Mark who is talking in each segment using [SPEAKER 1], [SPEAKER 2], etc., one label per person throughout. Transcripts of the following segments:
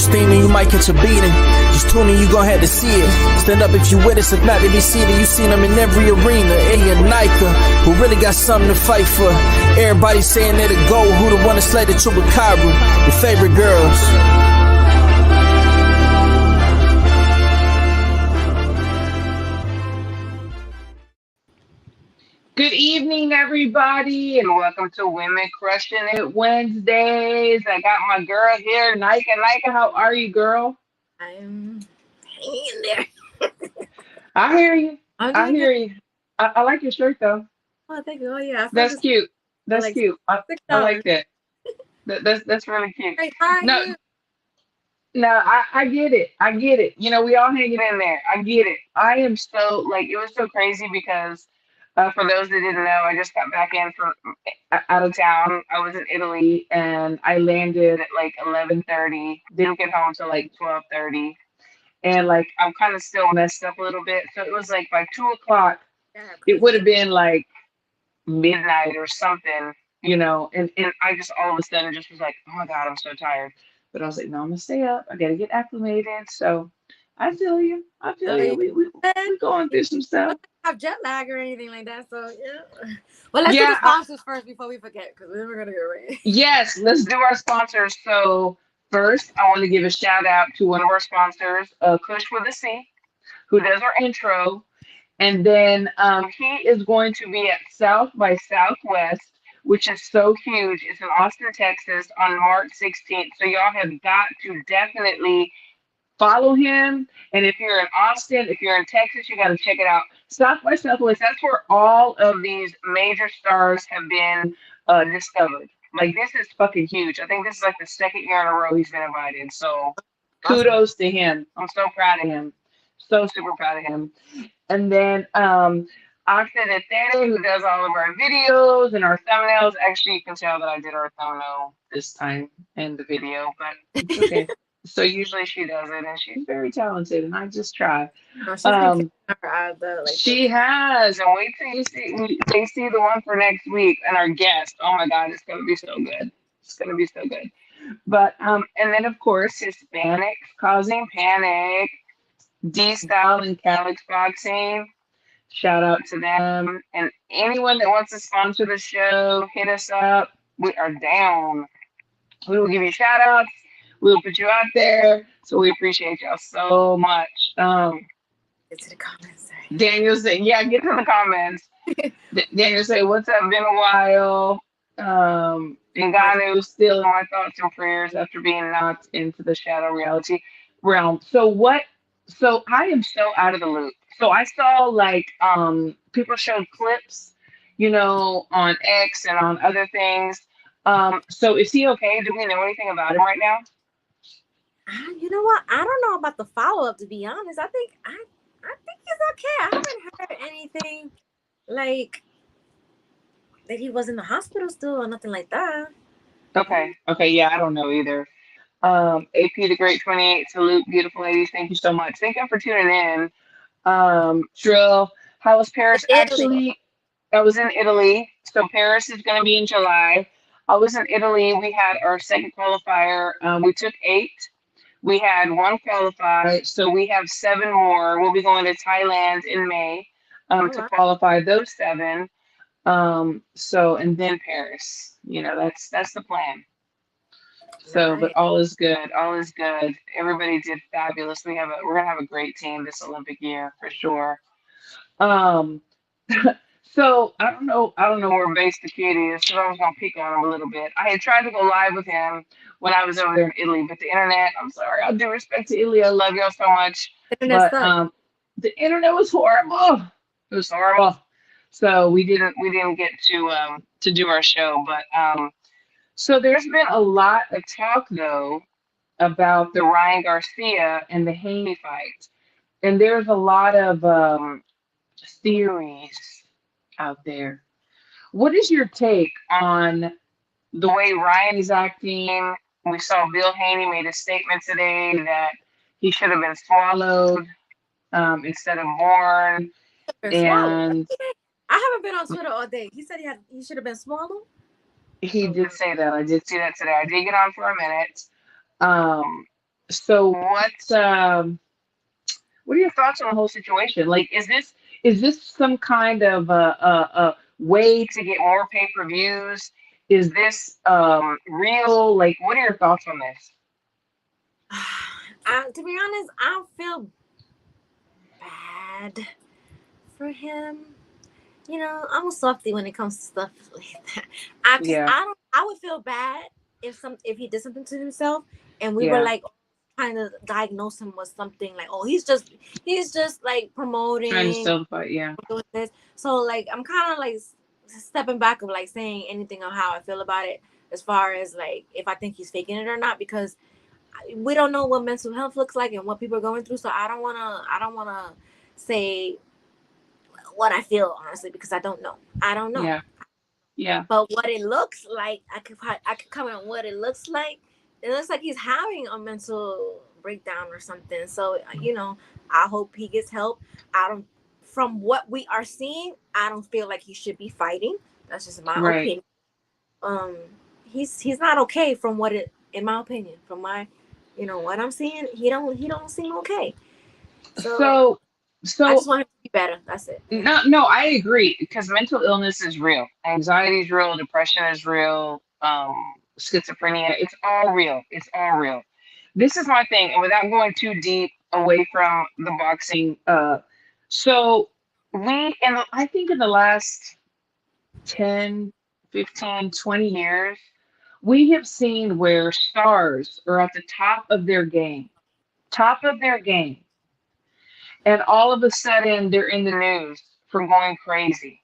[SPEAKER 1] just think that you might catch a beating. Just tune in, you gon' have to see it. Stand up if you with us, if not, they be seated. You seen them in every arena. Eddie and Nika, who really got something to fight for. Everybody saying they're the GOAT, who the one that slayed the Chupacabra. Your favorite girls.
[SPEAKER 2] Good evening, everybody, and welcome to Women Crushing It Wednesdays. I got my girl here, Nika. Nika, how are you, girl?
[SPEAKER 3] I'm hanging in there.
[SPEAKER 2] I hear you. I hear you. I like your shirt, though.
[SPEAKER 3] Oh, thank you. Oh, yeah.
[SPEAKER 2] That's cute. That's
[SPEAKER 3] like
[SPEAKER 2] cute. I like that. That's really cute.
[SPEAKER 3] Hey, how are you?
[SPEAKER 2] No, I get it. I get it. You know, we all hang it in there. I get it. I am so, it was so crazy because for those that didn't know, I just got back in from out of town. I was in Italy and I landed at 11:30. Didn't get home till 12:30. And I'm kind of still messed up a little bit. So it was by 2 o'clock, it would have been midnight or something, and I just all of a sudden just was like, oh my God, I'm so tired. But I was like, no, I'm gonna stay up. I gotta get acclimated. So I feel you. I feel you. We're going through some stuff.
[SPEAKER 3] I don't have jet lag or anything like that. So yeah. Well, let's do the sponsors first before we forget, because then we're gonna get ready.
[SPEAKER 2] Yes, let's do our sponsors. So first, I want to give a shout out to one of our sponsors, Kush with a C, who does our intro. And then he is going to be at South by Southwest, which is so huge. It's in Austin, Texas on March 16th. So y'all have got to definitely follow him. And if you're in Austin, if you're in Texas, you got to check it out. South by Southwest, that's where all of these major stars have been discovered. This is fucking huge. I think this is the second year in a row he's been invited. So kudos to him. I'm so proud of him. So super proud of him. And then Tere, who does all of our videos and our thumbnails. Actually, you can tell that I did our thumbnail this time in the video, but it's okay. So usually she does it, and she's very talented, and I just try. She has, and wait till they see the one for next week and our guest. Oh my God, it's gonna be so good. It's gonna be so good. But and then of course Hispanics Causing Panic, D-Style and Calix Boxing. Shout out to them. And anyone that wants to sponsor the show, hit us up. We are down. We will give you shout outs. We'll put you out there. So we appreciate y'all so much.
[SPEAKER 3] Get to the comments. Sorry.
[SPEAKER 2] Daniel said, yeah, get to the comments. Daniel said, what's up? Been a while. Ngannou still in my thoughts and prayers after being knocked into the shadow reality realm. So I am so out of the loop. So I saw people showed clips, on X and on other things. So is he okay? Do we know anything about him right now?
[SPEAKER 3] You know what? I don't know about the follow-up, to be honest. I think he's okay. I haven't heard anything that he was in the hospital still or nothing like that.
[SPEAKER 2] Okay. Yeah, I don't know either. AP the Great 28, salute, beautiful ladies. Thank you so much. Thank you for tuning in. Trill, how was Paris? Actually, I was in Italy. So Paris is going to be in July. I was in Italy. We had our second qualifier. We took 8. We had 1 qualified. So we have 7 more. We'll be going to Thailand in May to qualify those 7. And then Paris. That's the plan. So, but all is good. All is good. Everybody did fabulous. We're gonna have a great team this Olympic year for sure. So I don't know where Base the Kid is, so I was gonna pick on him a little bit. I had tried to go live with him when I was over there in Italy, but the internet, I'm sorry, I do respect to Italy. I love y'all so much. But the internet was horrible. It was horrible. So we didn't get to do our show, but so there's been a lot of talk though about the Ryan Garcia and the Haney fight. And there's a lot of theories out there. What is your take on the way Ryan is acting? We saw Bill Haney made a statement today that he should have been swallowed instead of born. And
[SPEAKER 3] I haven't been on Twitter all day. He said he should have been swallowed.
[SPEAKER 2] He did say that. I did see that today. I did get on for a minute. So what are your thoughts on the whole situation? Like, is this some kind of a way to get more pay-per-views? Is this real? Like, what are your thoughts on this?
[SPEAKER 3] To be honest, I feel bad for him. You know, I'm a softie when it comes to stuff like that. Cause
[SPEAKER 2] Yeah,
[SPEAKER 3] I would feel bad if he did something to himself and we were
[SPEAKER 2] yeah,
[SPEAKER 3] like trying to diagnose him with something like, oh, he's just like
[SPEAKER 2] trying to
[SPEAKER 3] promoting
[SPEAKER 2] still fight. Yeah,
[SPEAKER 3] doing this. So like I'm kind of like stepping back of like saying anything of how I feel about it as far as like if I think he's faking it or not, because we don't know what mental health looks like and what people are going through. So I don't wanna say what I feel honestly because I don't know.
[SPEAKER 2] yeah, yeah,
[SPEAKER 3] But what it looks like, I could comment on what it looks like. It looks like he's having a mental breakdown or something. So you know, I hope he gets help. I don't. From what we are seeing, I don't feel like he should be fighting. That's just my
[SPEAKER 2] right.
[SPEAKER 3] opinion. Um, he's not okay from what it, in my opinion, from my, you know, what I'm seeing. He don't seem okay. So
[SPEAKER 2] So,
[SPEAKER 3] I
[SPEAKER 2] so
[SPEAKER 3] just want him to be better. That's it. Yeah.
[SPEAKER 2] no, I agree because mental illness is real. Anxiety is real. Depression is real. Schizophrenia, it's all real. It's all real. This is my thing, and without going too deep away from the boxing, so I think in the last 10, 15, 20 years, we have seen where stars are at the top of their game, and all of a sudden they're in the news for going crazy,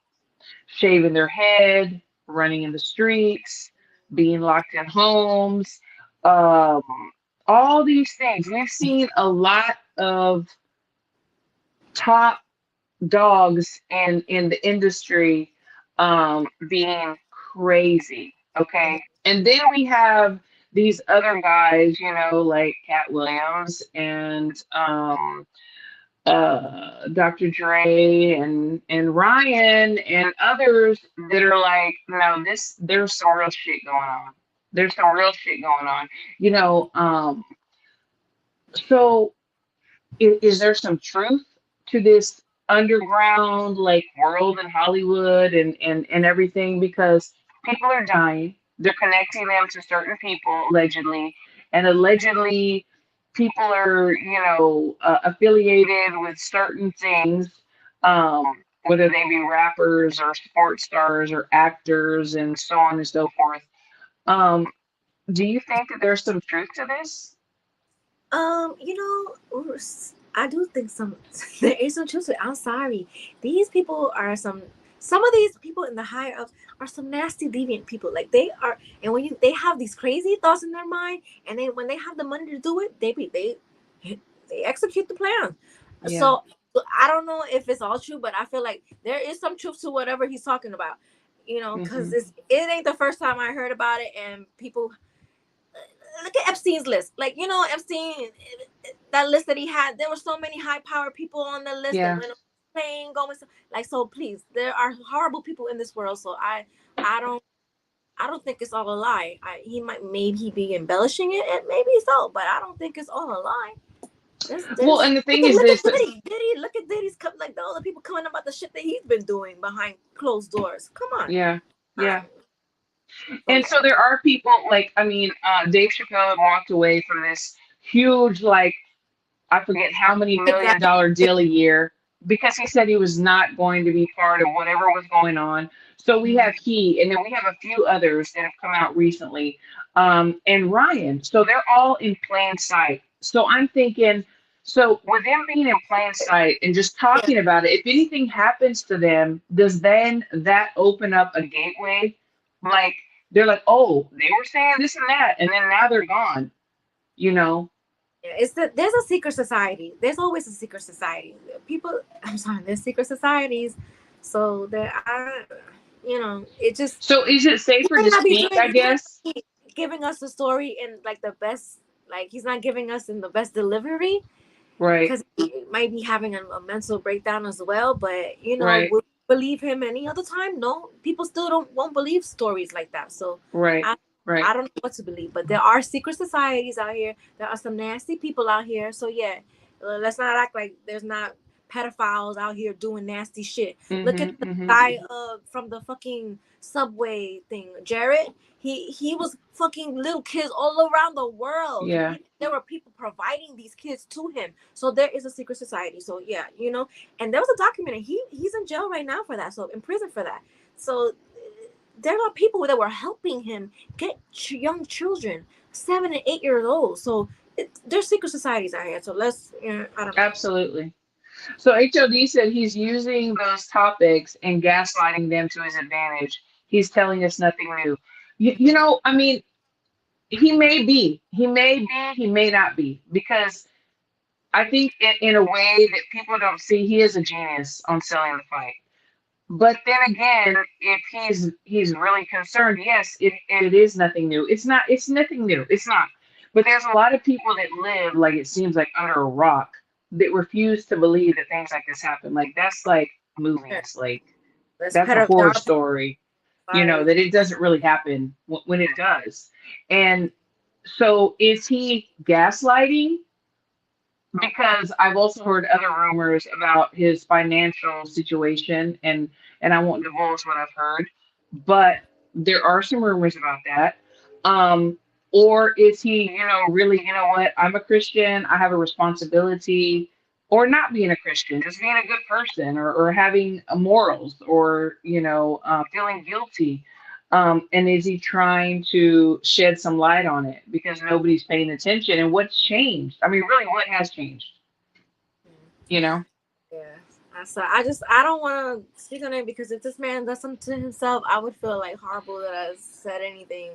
[SPEAKER 2] shaving their head, running in the streets, being locked in homes, um, all these things. We've seen a lot of top dogs in the industry being crazy. Okay. And then we have these other guys, you know, like Cat Williams and Dr. Dre and Ryan and others that are like, no, there's some real shit going on. There's some real shit going on. You know, so is there some truth to this underground like world in Hollywood and everything? Because people are dying. They're connecting them to certain people allegedly, and allegedly people are affiliated with certain things, whether they be rappers or sports stars or actors and so on and so forth. Um, do you think that there's some truth to this?
[SPEAKER 3] You know, I do think some there is some truth to it. I'm sorry. These people are some of these people in the higher ups are some nasty deviant people. Like they are, and when they have these crazy thoughts in their mind, and then when they have the money to do it, they execute the plan.
[SPEAKER 2] Yeah.
[SPEAKER 3] So I don't know if it's all true, but I feel like there is some truth to whatever he's talking about. You know, because
[SPEAKER 2] Hmm.
[SPEAKER 3] it ain't the first time I heard about it, and people look at Epstein's list. Like, you know, Epstein, that list that he had, there were so many high powered people on the list that
[SPEAKER 2] Yeah.
[SPEAKER 3] went on the plane going. Like, so please, there are horrible people in this world. So I don't, I don't think it's all a lie. He might maybe he be embellishing it, and maybe so, but I don't think it's all a lie.
[SPEAKER 2] Well,
[SPEAKER 3] There's
[SPEAKER 2] and the thing is
[SPEAKER 3] look at
[SPEAKER 2] this.
[SPEAKER 3] Diddy. Look at Diddy's like all the people coming about the shit that he's been doing behind closed doors. Come on.
[SPEAKER 2] Yeah.
[SPEAKER 3] Uh,
[SPEAKER 2] Yeah.
[SPEAKER 3] so
[SPEAKER 2] And
[SPEAKER 3] yeah.
[SPEAKER 2] so there are people like, I mean, Dave Chappelle had walked away from this huge, like, I forget how many million
[SPEAKER 3] Exactly.
[SPEAKER 2] dollar deal a year because he said he was not going to be part of whatever was going on. So we have and then we have a few others that have come out recently, and Ryan. So they're all in plain sight. So I'm thinking, so with them being in plain sight and just
[SPEAKER 3] Yeah.
[SPEAKER 2] talking about it, if anything happens to them, does then that open up a gateway? Like they're like, oh, they were saying this and that, and then now they're gone. You know?
[SPEAKER 3] Yeah, there's a secret society. There's always a secret society. People, I'm sorry, there's secret societies. So there are, you know, it just
[SPEAKER 2] So is it
[SPEAKER 3] he
[SPEAKER 2] safer
[SPEAKER 3] might
[SPEAKER 2] to
[SPEAKER 3] not be
[SPEAKER 2] speak?
[SPEAKER 3] doing,
[SPEAKER 2] I
[SPEAKER 3] he might
[SPEAKER 2] guess.
[SPEAKER 3] not be giving us the story in like the best, like he's not giving us in the best delivery
[SPEAKER 2] Right.
[SPEAKER 3] because he might be having a mental breakdown as well. But you know,
[SPEAKER 2] Right.
[SPEAKER 3] would we believe him any other time? No, people still won't believe stories like that. So
[SPEAKER 2] Right.
[SPEAKER 3] I don't know what to believe, but there are secret societies out here. There are some nasty people out here. So yeah, let's not act like there's not pedophiles out here doing nasty shit. Look at the guy from the fucking subway thing, Jared. He was fucking little kids all around the world.
[SPEAKER 2] Yeah.
[SPEAKER 3] There were people providing these kids to him. So there is a secret society. So yeah, you know. And there was a documentary. He's in jail right now for that. So in prison for that. So there are people that were helping him get young children, 7 and 8 years old. So there's secret societies out here. So let's, I don't know.
[SPEAKER 2] Absolutely. So HOD said he's using those topics and gaslighting them to his advantage. He's telling us nothing new. You know, I mean, he may be, he may not be, because I think in a way that people don't see, he is a genius on selling the fight. But then again, if he's really concerned, yes, it is nothing new. It's nothing new. It's not. But there's a lot of people that live, like it seems like, under a rock, that refuse to believe that things like this happen. Like that's like movies. Like that's a horror story. You know, that it doesn't really happen when it does. And so is he gaslighting? Because I've also heard other rumors about his financial situation, and I won't divulge what I've heard, but there are some rumors about that. Or is he, you know, really, you know what, I'm a Christian, I have a responsibility, or not being a Christian, just being a good person, or having morals, or, you know, feeling guilty. And is he trying to shed some light on it because nobody's paying attention? And what's changed? I mean, really, what has changed? You know?
[SPEAKER 3] Yeah. So I don't want to speak on it, because if this man does something to himself, I would feel like horrible that I said anything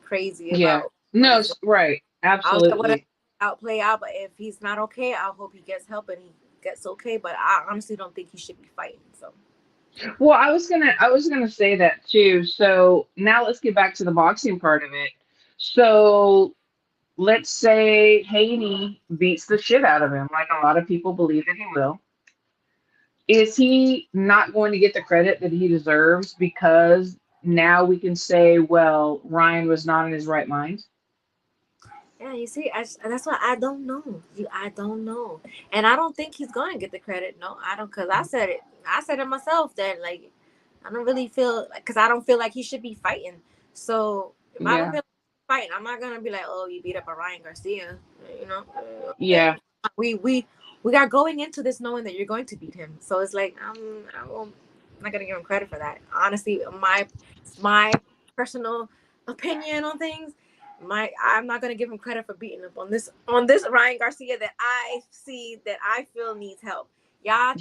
[SPEAKER 3] crazy about.
[SPEAKER 2] No, right. Absolutely.
[SPEAKER 3] I'll play out, but if he's not okay, I hope he gets help and he gets okay. But I honestly don't think he should be fighting. So.
[SPEAKER 2] Well, I was gonna say that too. So now let's get back to the boxing part of it. So let's say Haney beats the shit out of him, like a lot of people believe that he will. Is he not going to get the credit that he deserves because now we can say, well, Ryan was not in his right mind?
[SPEAKER 3] Yeah, you see, that's why I don't know. I don't know, and I don't think he's going to get the credit. No, I don't, because I said it myself that, like, I don't really feel, because I don't feel like he should be fighting. So if I don't feel like fighting, I'm not gonna be like, oh, you beat up a Ryan Garcia, you know?
[SPEAKER 2] Yeah.
[SPEAKER 3] We got going into this knowing that you're going to beat him. So it's like I'm not gonna give him credit for that. Honestly, my personal opinion on things. I'm not gonna give him credit for beating up on this Ryan Garcia that I see, that I feel needs help. Y'all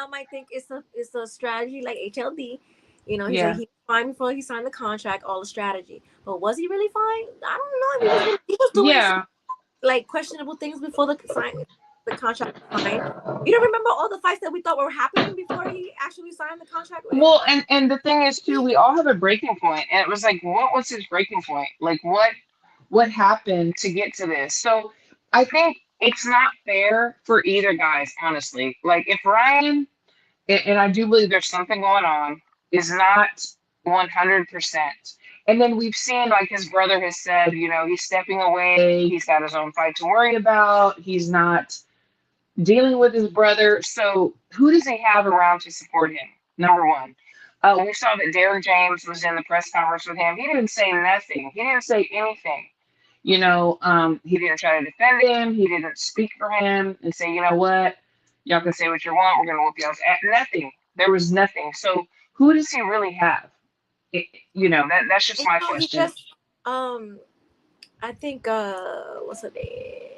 [SPEAKER 3] might think it's a strategy like HLD. You know, he said he was fine before he signed the contract, all the strategy. But was he really fine? I don't know. He was doing some, like, questionable things before the contract was signed. You don't remember all the fights that we thought were happening before he actually signed the contract with him?
[SPEAKER 2] Well, and the thing is too, we all have a breaking point, and it was like, what was his breaking point? Like, what happened to get to this? So I think it's not fair for either guys, honestly. Like, if Ryan, and I do believe there's something going on, is not 100%. And then we've seen, like, his brother has said, you know, he's stepping away. He's got his own fight to worry about. He's not dealing with his brother. So who does he have around to support him? Number one. We saw that Derek James was in the press conference with him. He didn't say nothing. He didn't say anything. You know, he didn't try to defend him. He didn't speak for him and say, you know what, y'all can say what you want. We're going to whoop y'all's ass. Nothing. There was nothing. So who does he really have? You know, that's just my question.
[SPEAKER 3] I think what's her name?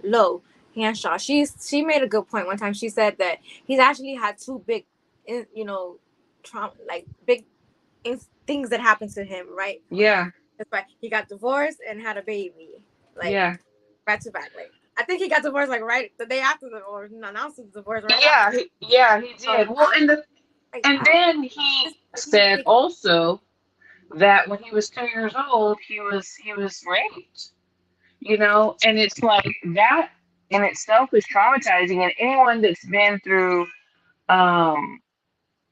[SPEAKER 3] Low Hanshaw. She made a good point one time. She said that he's actually had two big, you know, trauma, like big things that happened to him, right?
[SPEAKER 2] Yeah.
[SPEAKER 3] That's right. He got divorced and had a baby, like back to back. Like, I think he got divorced like right the day after or announced the divorce. Right?
[SPEAKER 2] He did. Well, and then he said also that when he was 2 years old, he was raped. You know, and it's like that in itself is traumatizing. And anyone that's been through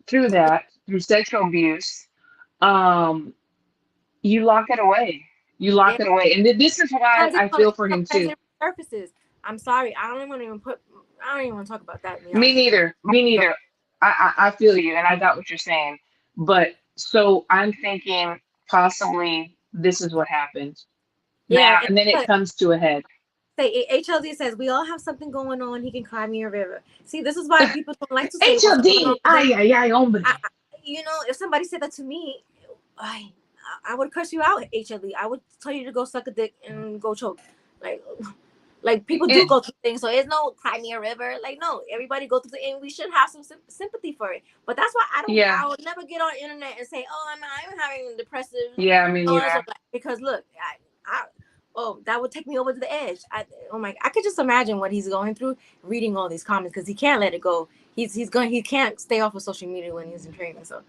[SPEAKER 2] through sexual abuse, you lock it away. You lock
[SPEAKER 3] Yeah.
[SPEAKER 2] it away, and this is why I feel for him too.
[SPEAKER 3] Sometimes it surfaces. I'm sorry. I don't even put. I don't even want to talk about that. To be
[SPEAKER 2] Me
[SPEAKER 3] honest.
[SPEAKER 2] neither. Me neither. I feel you, and I got what you're saying. But so I'm thinking possibly this is what happened
[SPEAKER 3] Yeah.
[SPEAKER 2] now, and then it comes to a head.
[SPEAKER 3] Say HLD says we all have something going on. He can cry me a river. See, this is why people don't like to say what's going on.
[SPEAKER 2] HLD. Ay, ay, ay, hombre.
[SPEAKER 3] You know, if somebody said that to me, I would curse you out, HLD. I would tell you to go suck a dick and go choke. Like, like people do go through things, so it's no cry me a river. Like, no, everybody go through and we should have some sympathy for it. But that's why I don't.
[SPEAKER 2] Yeah.
[SPEAKER 3] I would never get on the internet and say, "Oh, I'm having depressive."
[SPEAKER 2] Yeah, I mean, yeah.
[SPEAKER 3] Because look, that would take me over to the edge. I could just imagine what he's going through reading all these comments because he can't let it go. He can't stay off of social media when he's in training. So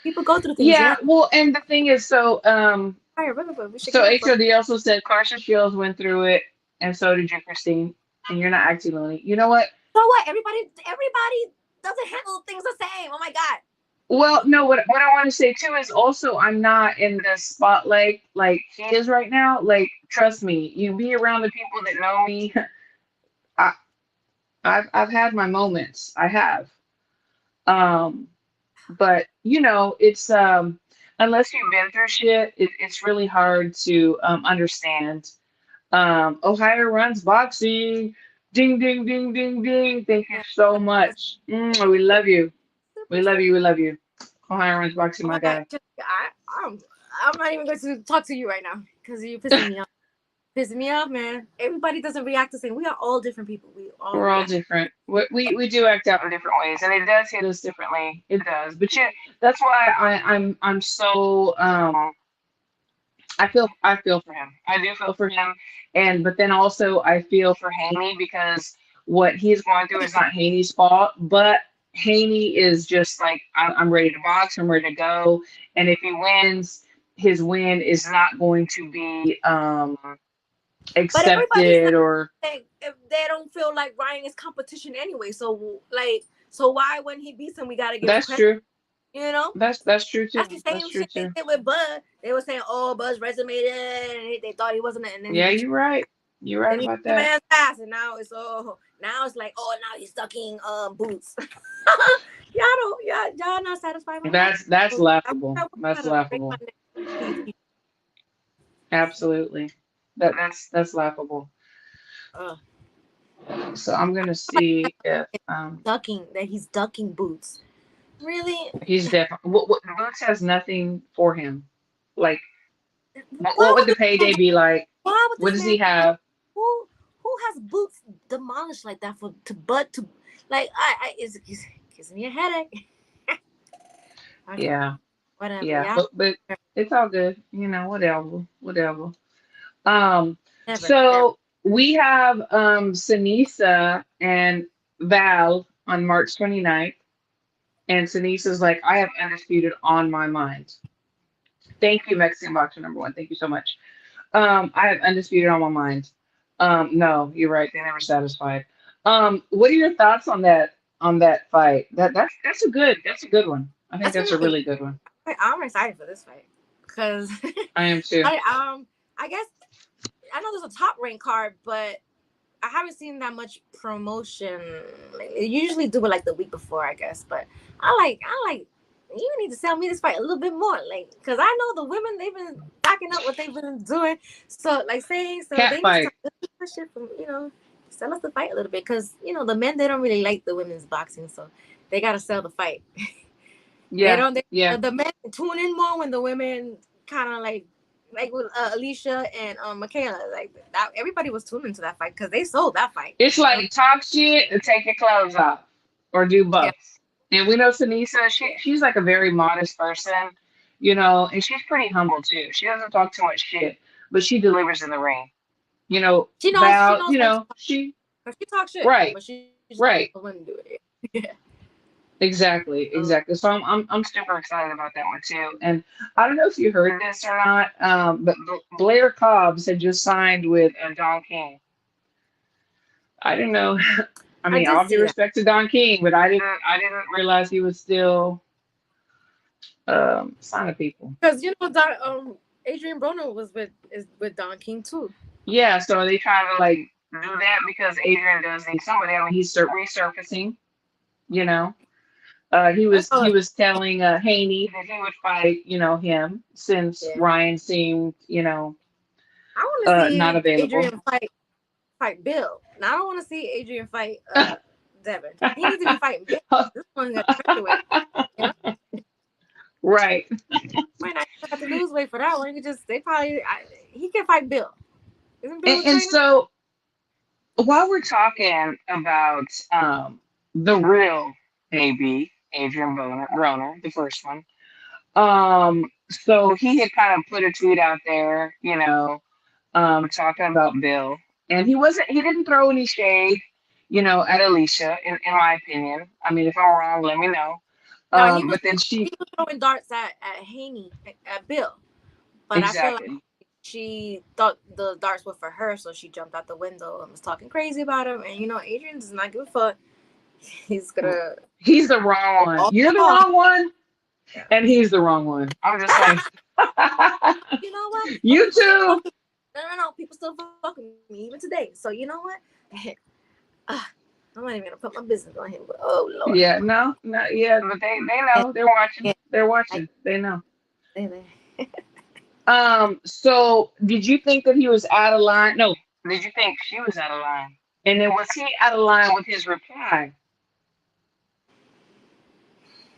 [SPEAKER 3] people go through things.
[SPEAKER 2] Yeah, well, and the thing is, so HOD also said Carson Shields went through it, and so did you, Christine. And you're not acting lonely. You know what?
[SPEAKER 3] So what? Everybody doesn't handle things the same. Oh my God.
[SPEAKER 2] Well, no, what I want to say too is also I'm not in the spotlight like he is right now. Like, trust me, you be around the people that know me. I've had my moments. I have. But you know, it's unless you've been through shit, it's really hard to understand. Ohio runs boxing. Ding ding ding ding ding. Thank you so much. We love you. We love you. We love you. Ohio runs boxing, my guy.
[SPEAKER 3] I'm not even going to talk to you right now because you're pissing me off. Pissing me off, man. Everybody doesn't react the same. We are all different people.
[SPEAKER 2] We're all different. We do act out in different ways, and it does hit us differently. It does. But yeah, that's why I'm so I feel for him. I do feel for him, but then also I feel for Haney because what he's going through is not Haney's fault, but Haney is just like I'm ready to box. I'm ready to go, and if he wins, his win is not going to be accepted or
[SPEAKER 3] if they don't feel like Ryan is competition anyway. So why when he beats him we gotta give
[SPEAKER 2] that's true.
[SPEAKER 3] You know?
[SPEAKER 2] That's true too.
[SPEAKER 3] That's the same shit they did with Bud. They were saying, "Oh, Bud's resume," and they thought he wasn't. And then
[SPEAKER 2] you're right. You're right about that.
[SPEAKER 3] Man's ass, and now it's like, oh, now he's sucking boots. y'all not satisfied with
[SPEAKER 2] that? That's laughable. That's laughable. Absolutely. That's laughable. So I'm gonna see if
[SPEAKER 3] he's ducking boots. Really?
[SPEAKER 2] He's definitely. What Boots has nothing for him. Like, what would the payday be like? What does he have?
[SPEAKER 3] Who has Boots demolished like that Bud to like? It's gives me a headache.
[SPEAKER 2] Yeah.
[SPEAKER 3] Whatever.
[SPEAKER 2] Yeah, but it's all good. You know, whatever. So we have Seniesa and Val on March 29th. And Seniesa's like, I have undisputed on my mind. Thank you, Mexican Boxer #1. Thank you so much. I have undisputed on my mind. No, you're right. They're never satisfied. What are your thoughts on that fight? That's a good one. I think that's a really good one.
[SPEAKER 3] I'm excited for this fight because
[SPEAKER 2] I am too.
[SPEAKER 3] I guess I know there's a top rank card, but I haven't seen that much promotion. Like, they usually do it like the week before, I guess. But I like. You need to sell me this fight a little bit more, like, because I know the women they've been backing up what they've been doing. So like saying
[SPEAKER 2] Cat
[SPEAKER 3] they
[SPEAKER 2] fight.
[SPEAKER 3] need to shit from sell us the fight a little bit because the men they don't really like the women's boxing, so they gotta sell the fight.
[SPEAKER 2] Yeah,
[SPEAKER 3] The men tune in more when the women kind of like with Alicia and Michaela, like that. Everybody was tuning into that fight because they sold that fight.
[SPEAKER 2] It's like talk shit and take your clothes off, or do both. Yeah. And we know Seniesa, she's like a very modest person, and she's pretty humble too. She doesn't talk too much shit, but she delivers in the ring.
[SPEAKER 3] She knows.
[SPEAKER 2] She
[SPEAKER 3] talks shit,
[SPEAKER 2] right?
[SPEAKER 3] But she
[SPEAKER 2] right.
[SPEAKER 3] Wouldn't do it. Yeah.
[SPEAKER 2] Exactly. So I'm super excited about that one too. And I don't know if you heard this or not, but Blair Cobbs had just signed with Don King. I didn't know. I mean, all due respect to Don King, but I didn't realize he was still signing people.
[SPEAKER 3] Because Adrian Broner was with Don King too.
[SPEAKER 2] Yeah, so are they trying to like do that because Adrian does need somebody? I mean, he's resurfacing, you know. He
[SPEAKER 3] Oh,
[SPEAKER 2] was telling Haney that he would fight, him since
[SPEAKER 3] yeah.
[SPEAKER 2] Ryan seemed,
[SPEAKER 3] I want to
[SPEAKER 2] not
[SPEAKER 3] see
[SPEAKER 2] available.
[SPEAKER 3] Adrian fight Bill. Now I don't want to see Adrian fight Devin. He needs to be fighting Bill. This one got to with. You know,
[SPEAKER 2] Right.
[SPEAKER 3] might not have to lose weight for that one. He can fight Bill. Isn't Bill a
[SPEAKER 2] And
[SPEAKER 3] trainer?
[SPEAKER 2] so while we're talking about the real AB, Adrian Broner, the first one, so he had kind of put a tweet out there, talking about Bill, and he didn't throw any shade, at Alicia, in my opinion. I mean, if I'm wrong, let me know.
[SPEAKER 3] No,
[SPEAKER 2] But then
[SPEAKER 3] he was throwing darts at Haney at Bill, but I feel like
[SPEAKER 2] exactly.
[SPEAKER 3] she thought the darts were for her, so she jumped out the window and was talking crazy about him. And Adrian does not give a fuck. He's
[SPEAKER 2] the wrong one. You're the wrong one, and he's the wrong one. I'm just saying.
[SPEAKER 3] You know what?
[SPEAKER 2] You too.
[SPEAKER 3] No. People still fuck with me even today. So you know what? I'm not even gonna put my business on him. But oh Lord.
[SPEAKER 2] Yeah. No. Yeah. But they know. They're watching. They're watching. They know. So did you think that he was out of line? No. Did you think she was out of line? And then was he out of line with his reply?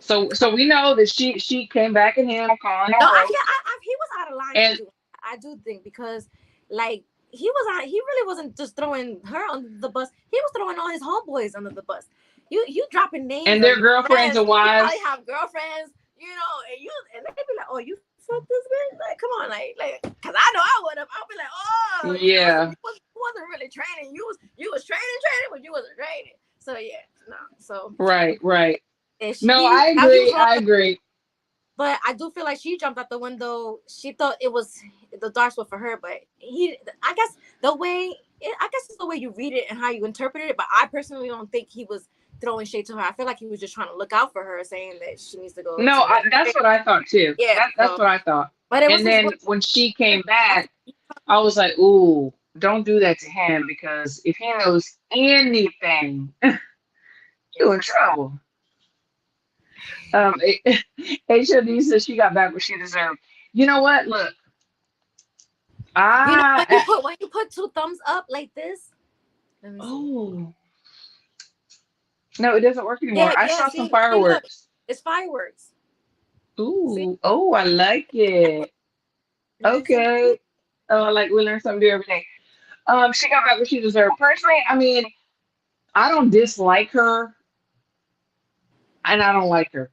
[SPEAKER 2] So we know that she came back at him calling him.
[SPEAKER 3] No, he was out of line. And I do think because like he really wasn't just throwing her under the bus. He was throwing all his homeboys under the bus. You dropping names
[SPEAKER 2] and their girlfriends and wives.
[SPEAKER 3] They have girlfriends, and they be like, oh, you fuck this bitch, like come on, like, cause I know I would have. I'll be like, oh,
[SPEAKER 2] yeah,
[SPEAKER 3] you wasn't really training. You was training, but you wasn't training. So yeah, no, so
[SPEAKER 2] right. No, I agree.
[SPEAKER 3] But I do feel like she jumped out the window. She thought it was the darts were for her, but I guess it's the way you read it and how you interpret it. But I personally don't think he was throwing shade to her. I feel like he was just trying to look out for her, saying that she needs to go.
[SPEAKER 2] No, that's what I thought too. Yeah, that's what I thought.
[SPEAKER 3] But
[SPEAKER 2] then when she came back, I was like, "Ooh, don't do that to him because if he knows anything, you're in trouble." H.O.D. says she got back what she deserved. You know what? Look,
[SPEAKER 3] when you put two thumbs up like this.
[SPEAKER 2] Oh. No, it doesn't work anymore. I saw some fireworks.
[SPEAKER 3] It's fireworks.
[SPEAKER 2] Ooh. See? Oh, I like it. Okay. Oh, I like we learn something new every day. She got back what she deserved. Personally, I mean, I don't dislike her. And I don't like her.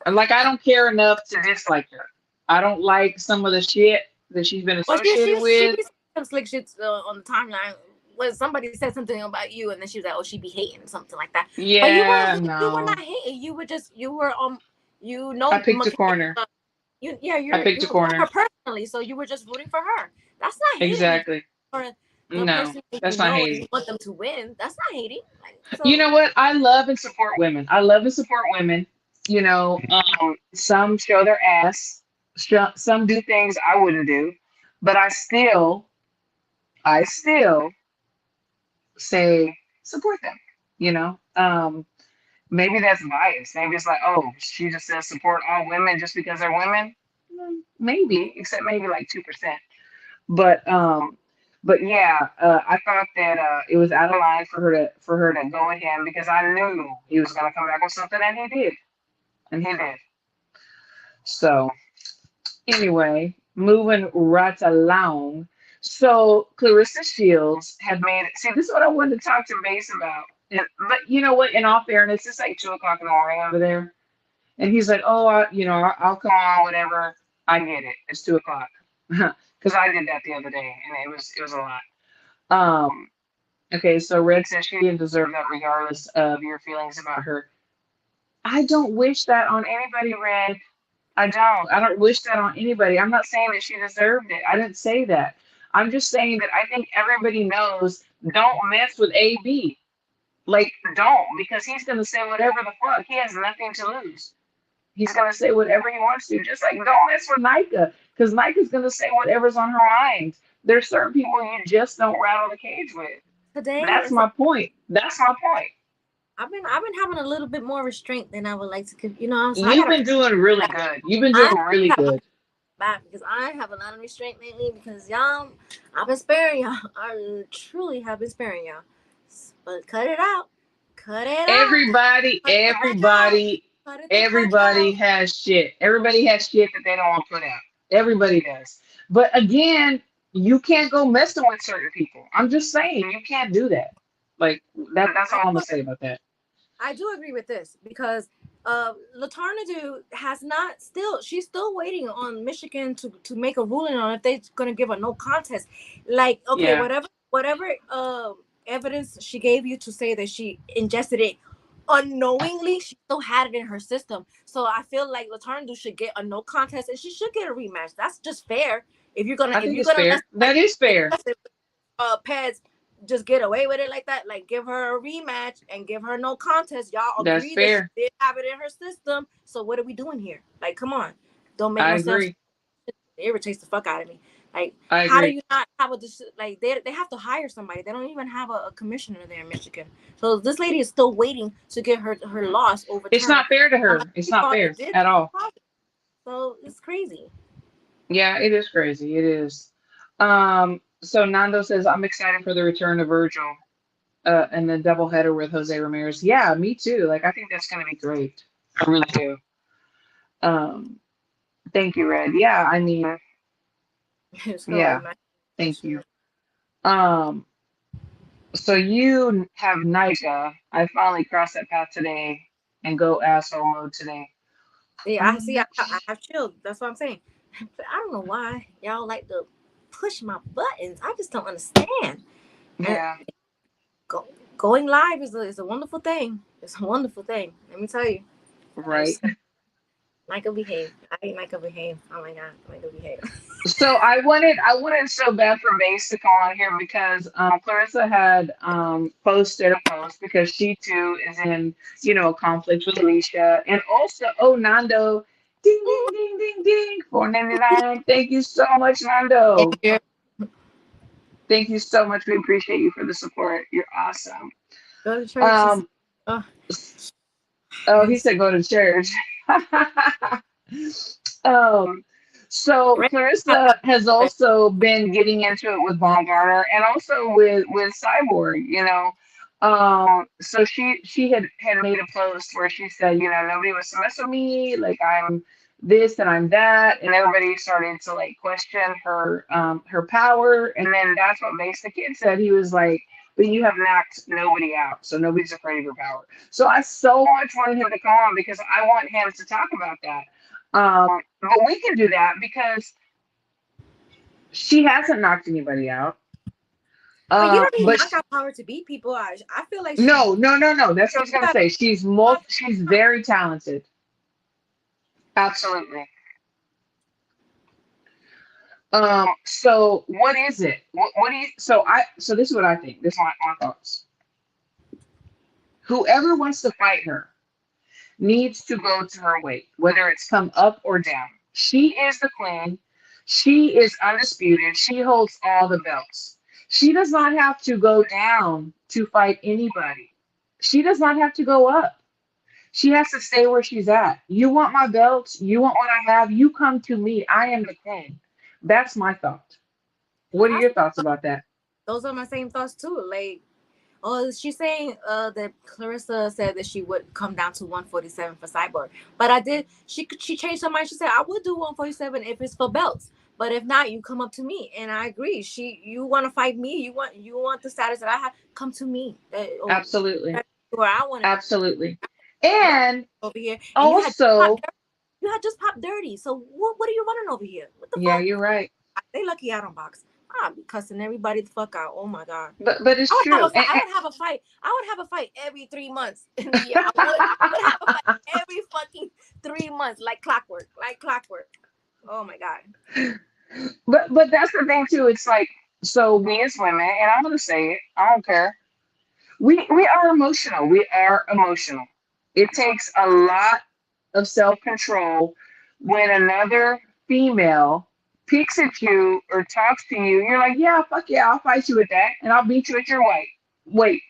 [SPEAKER 2] Like, I don't care enough to dislike her. I don't like some of the shit that she's been associated with.
[SPEAKER 3] She some slick shit on the timeline. When somebody said something about you, and then she was like, "Oh, she be hating," something like that.
[SPEAKER 2] Yeah,
[SPEAKER 3] but you were not hating. You were I
[SPEAKER 2] picked a corner. I picked a corner
[SPEAKER 3] her personally, so you were just rooting for her. That's not hating.
[SPEAKER 2] Exactly.
[SPEAKER 3] No,
[SPEAKER 2] that's not hating.
[SPEAKER 3] You want them to win. That's not hating.
[SPEAKER 2] So, you know what? I love and support women. Some show their ass. Some do things I wouldn't do, but I still say support them. Maybe that's bias. Maybe it's like, oh, she just says support all women just because they're women. Maybe, except maybe like 2%. But yeah, I thought that it was out of line for her to go at him because I knew he was gonna come back with something, and he did. So anyway, moving right along. So Claressa Shields had made. See, this is what I wanted to talk to Mace about. But you know what? In all fairness, it's like 2:00 in the morning over there, and he's like, "Oh, I'll come on, whatever." I get it. It's 2:00 because I did that the other day, and it was a lot. Okay, so Red says she didn't deserve that, regardless of your feelings about her. I don't wish that on anybody, Red. I don't wish that on anybody. I'm not saying that she deserved it. I didn't say that. I'm just saying that I think everybody knows don't mess with AB. Like, don't, because he's going to say whatever the fuck. He has nothing to lose. He's gonna say whatever he wants to. Just like don't mess with Nika, because Nika's gonna say whatever's on her mind. There's certain people you just don't rattle the cage with.
[SPEAKER 3] Today,
[SPEAKER 2] That's my point. That's my point.
[SPEAKER 3] I've been having a little bit more restraint than I would like to. You know, so I
[SPEAKER 2] You've
[SPEAKER 3] gotta
[SPEAKER 2] been doing really good. You've been doing
[SPEAKER 3] I
[SPEAKER 2] really good.
[SPEAKER 3] back because I have a lot of restraint lately because y'all, I've been sparing y'all. I truly have been sparing y'all. But cut it out. Cut it out.
[SPEAKER 2] Everybody,
[SPEAKER 3] Cut the heck out.
[SPEAKER 2] everybody,
[SPEAKER 3] Cut it the heck
[SPEAKER 2] everybody
[SPEAKER 3] out.
[SPEAKER 2] has shit. Everybody has shit that they don't want to put out. Everybody does. But again, you can't go messing with certain people. I'm just saying, you can't do that. Like that's all I'm gonna say about that.
[SPEAKER 3] I do agree with this because Latarnadu has not still she's still waiting on Michigan to make a ruling on if they're gonna give a no contest. Like, okay,
[SPEAKER 2] Yeah.
[SPEAKER 3] whatever evidence she gave you to say that she ingested it unknowingly, she still had it in her system. So I feel like Latarnadu should get a no contest and she should get a rematch. That's just fair.
[SPEAKER 2] I think it's fair. That is fair.
[SPEAKER 3] Peds just get away with it like that, like give her a rematch and give her no contest. Y'all
[SPEAKER 2] That's
[SPEAKER 3] agree
[SPEAKER 2] fair.
[SPEAKER 3] that she did have it in her system. So what are we doing here? Like, come on, don't make
[SPEAKER 2] I
[SPEAKER 3] no
[SPEAKER 2] agree.
[SPEAKER 3] sense. It irritates the fuck out of me. Like,
[SPEAKER 2] I
[SPEAKER 3] how do
[SPEAKER 2] agree.
[SPEAKER 3] you not have a like they have to hire somebody? They don't even have a commissioner there in Michigan. So this lady is still waiting to get her loss overturned.
[SPEAKER 2] It's not fair to her. It's not fair at all.
[SPEAKER 3] So it's crazy.
[SPEAKER 2] Yeah, it is crazy. It is. So Nando says, I'm excited for the return of Virgil, and the doubleheader with Jose Ramirez. Yeah, me too. Like, I think that's going to be great. I really do. Thank you, Red. Yeah, I mean, yeah, thank you. So you have Nika. I finally crossed that path today and go asshole mode today.
[SPEAKER 3] Yeah, I see. I have chilled. That's what I'm saying. But I don't know why y'all like to push my buttons. I just don't understand.
[SPEAKER 2] Yeah.
[SPEAKER 3] Going live is a wonderful thing. It's a wonderful thing. Let me tell you.
[SPEAKER 2] Right.
[SPEAKER 3] Michael behave. I ain't Michael behave. Oh my god, Michael behave.
[SPEAKER 2] So I wanted so bad for Base to call on here because Claressa had posted a post because she too is in a conflict with Alicia, and also Nando, ding ding ding ding ding, 4.99. Thank you so much, Nando.
[SPEAKER 3] Yeah.
[SPEAKER 2] Thank you so much. We appreciate you for the support. You're awesome.
[SPEAKER 3] Go to church.
[SPEAKER 2] Oh, he said go to church. So Claressa has also been getting into it with Baumgartner and also with Cyborg, So she had made a post where she said, nobody was to mess with me, like I'm this and I'm that, and everybody started to like question her power, and then that's what Mace the Kid said. He was like, but you have knocked nobody out, so nobody's afraid of your power. So I so much wanted him to come on because I want him to talk about that. But we can do that because she hasn't knocked anybody out.
[SPEAKER 3] But you don't need knock out power to beat people. I feel like
[SPEAKER 2] no. That's what I was gonna say. She's very talented. Absolutely. So what is it? What do you? So this is what I think. This is my thoughts. Whoever wants to fight her needs to go to her weight, whether it's come up or down. She is the queen. She is undisputed. She holds all the belts. She does not have to go down to fight anybody. She does not have to go up. She has to stay where she's at. You want my belts? You want what I have? You come to me. I am the queen. That's my thought. What are your thoughts about that?
[SPEAKER 3] Those are my same thoughts too. Like, she's saying that Claressa said that she would come down to 147 for Cyborg. But she changed her mind. She said, I would do 147 if it's for belts. But if not, you come up to me. And I agree. You want to fight me. You want the status that I have. Come to me.
[SPEAKER 2] Absolutely.
[SPEAKER 3] Where I want to.
[SPEAKER 2] Absolutely. And
[SPEAKER 3] over here. And
[SPEAKER 2] also,
[SPEAKER 3] you had just popped dirty. So what are you running over here? What the fuck?
[SPEAKER 2] Yeah, you're right.
[SPEAKER 3] They lucky I don't box. I'll be cussing everybody the fuck out. Oh my god!
[SPEAKER 2] But it's true.
[SPEAKER 3] I would have a fight. I would have a fight every 3 months. I would have a fight every fucking 3 months, like clockwork. Oh my god!
[SPEAKER 2] But that's the thing too. It's like, so we as women, and I'm gonna say it. I don't care. We are emotional. We are emotional. It takes a lot of self-control when another female peeks at you or talks to you. You're like, yeah, fuck yeah, I'll fight you with that, and I'll beat you at your weight.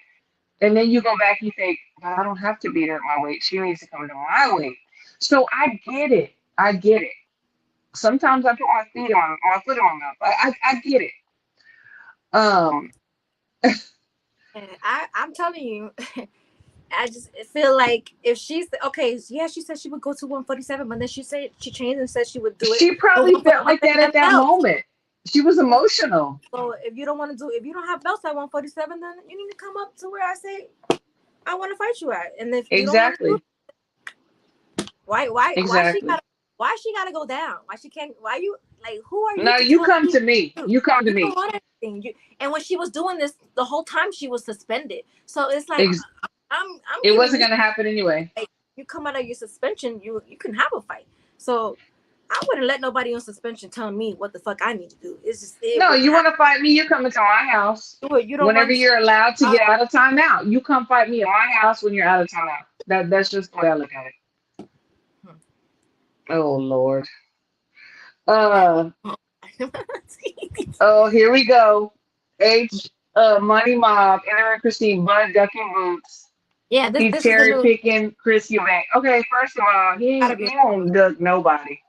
[SPEAKER 2] And then you go back, you think, but I don't have to beat her at my weight. She needs to come to my weight. So I get it. I get it. Sometimes I put my foot on my mouth. I get it.
[SPEAKER 3] And I'm telling you, I just feel like if she's okay, yeah, she said she would go to 147, but then she said she changed and said she would do it.
[SPEAKER 2] She probably felt like that at that moment. She was emotional.
[SPEAKER 3] So if you don't have belts at 147, then you need to come up to where I say I want to fight you at. And if you
[SPEAKER 2] Exactly.
[SPEAKER 3] don't why
[SPEAKER 2] Exactly.
[SPEAKER 3] why she gotta go down? Why she can't? Why you like? Who are you?
[SPEAKER 2] No, you come to me. You come to me.
[SPEAKER 3] And when she was doing this, the whole time she was suspended. So it's like I'm.
[SPEAKER 2] It wasn't gonna happen anyway.
[SPEAKER 3] Like, you come out of your suspension, you can have a fight. So I wouldn't let nobody on suspension tell me what the fuck I need to do. It's just
[SPEAKER 2] no. You want to fight me? You come into my house.
[SPEAKER 3] You don't
[SPEAKER 2] whenever you're allowed to get out of timeout. You come fight me at my house when you're out of timeout. That's just the way I look at it. Oh Lord. Oh, here we go. Money Mob, entering Christine, Bud ducking boots.
[SPEAKER 3] Yeah,
[SPEAKER 2] he's cherry picking Chris Eubank. Okay, first of all, he won't duck nobody.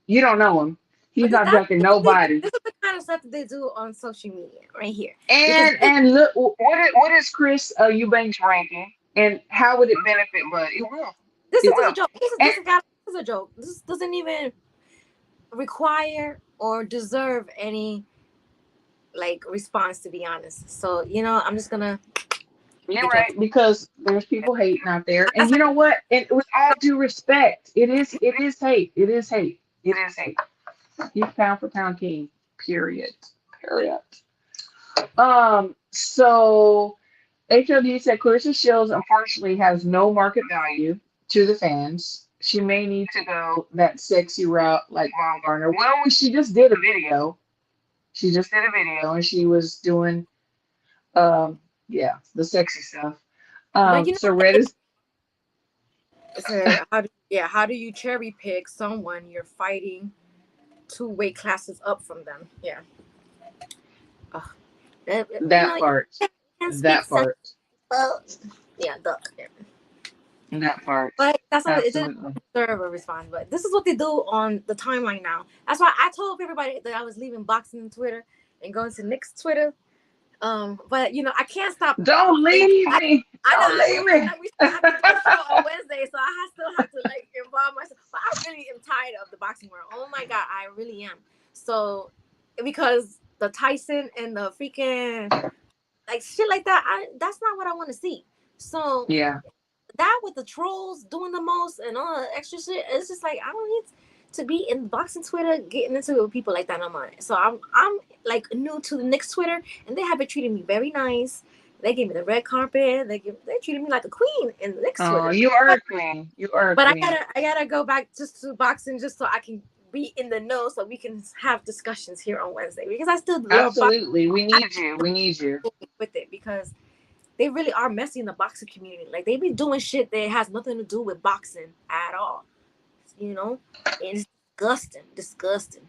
[SPEAKER 2] You don't know him. He's not ducking nobody.
[SPEAKER 3] This is the kind of stuff that they do on social media, right here.
[SPEAKER 2] And look, what is Chris Eubank's ranking, and how would it benefit Bud? It will.
[SPEAKER 3] This is a joke. This is a joke. This doesn't even require or deserve any like response, to be honest. So I'm just gonna.
[SPEAKER 2] You're right, because there's people hating out there, and you know what? And with all due respect, it is hate. It is hate. He's pound for pound king. Period. So HOD said Claressa Shields unfortunately has no market value to the fans. She may need to go that sexy route like Von Garner. Well, she just did a video. And she was doing the sexy stuff. So Red is.
[SPEAKER 3] So how do you cherry pick someone you're fighting 2 weight classes up from them? Yeah.
[SPEAKER 2] That part.
[SPEAKER 3] Well, yeah, duck. Yeah.
[SPEAKER 2] That part.
[SPEAKER 3] But that's not, it didn't deserve a response. But this is what they do on the timeline now. That's why I told everybody that I was leaving boxing Twitter and going to Nick's Twitter. But I can't stop.
[SPEAKER 2] Don't leave me. Don't leave me.
[SPEAKER 3] We still have to do a show on Wednesday, so I still have to involve myself. But I really am tired of the boxing world. Oh my god, I really am. So because the Tyson and the freaking shit like that, that's not what I want to see. So
[SPEAKER 2] yeah,
[SPEAKER 3] that with the trolls doing the most and all the extra shit, it's just like I don't need to be in boxing Twitter getting into it with people like that no more. So I'm like new to the Knicks Twitter, and they have been treating me very nice. They gave me the red carpet. They treated me like a queen in the Knicks Twitter.
[SPEAKER 2] Oh, you are a queen.
[SPEAKER 3] But I gotta go back just to boxing just so I can be in the know, so we can have discussions here on Wednesday, because I still love
[SPEAKER 2] absolutely boxing. We need you
[SPEAKER 3] with it, because they really are messy in the boxing community. Like they be doing shit that has nothing to do with boxing at all. And it's disgusting.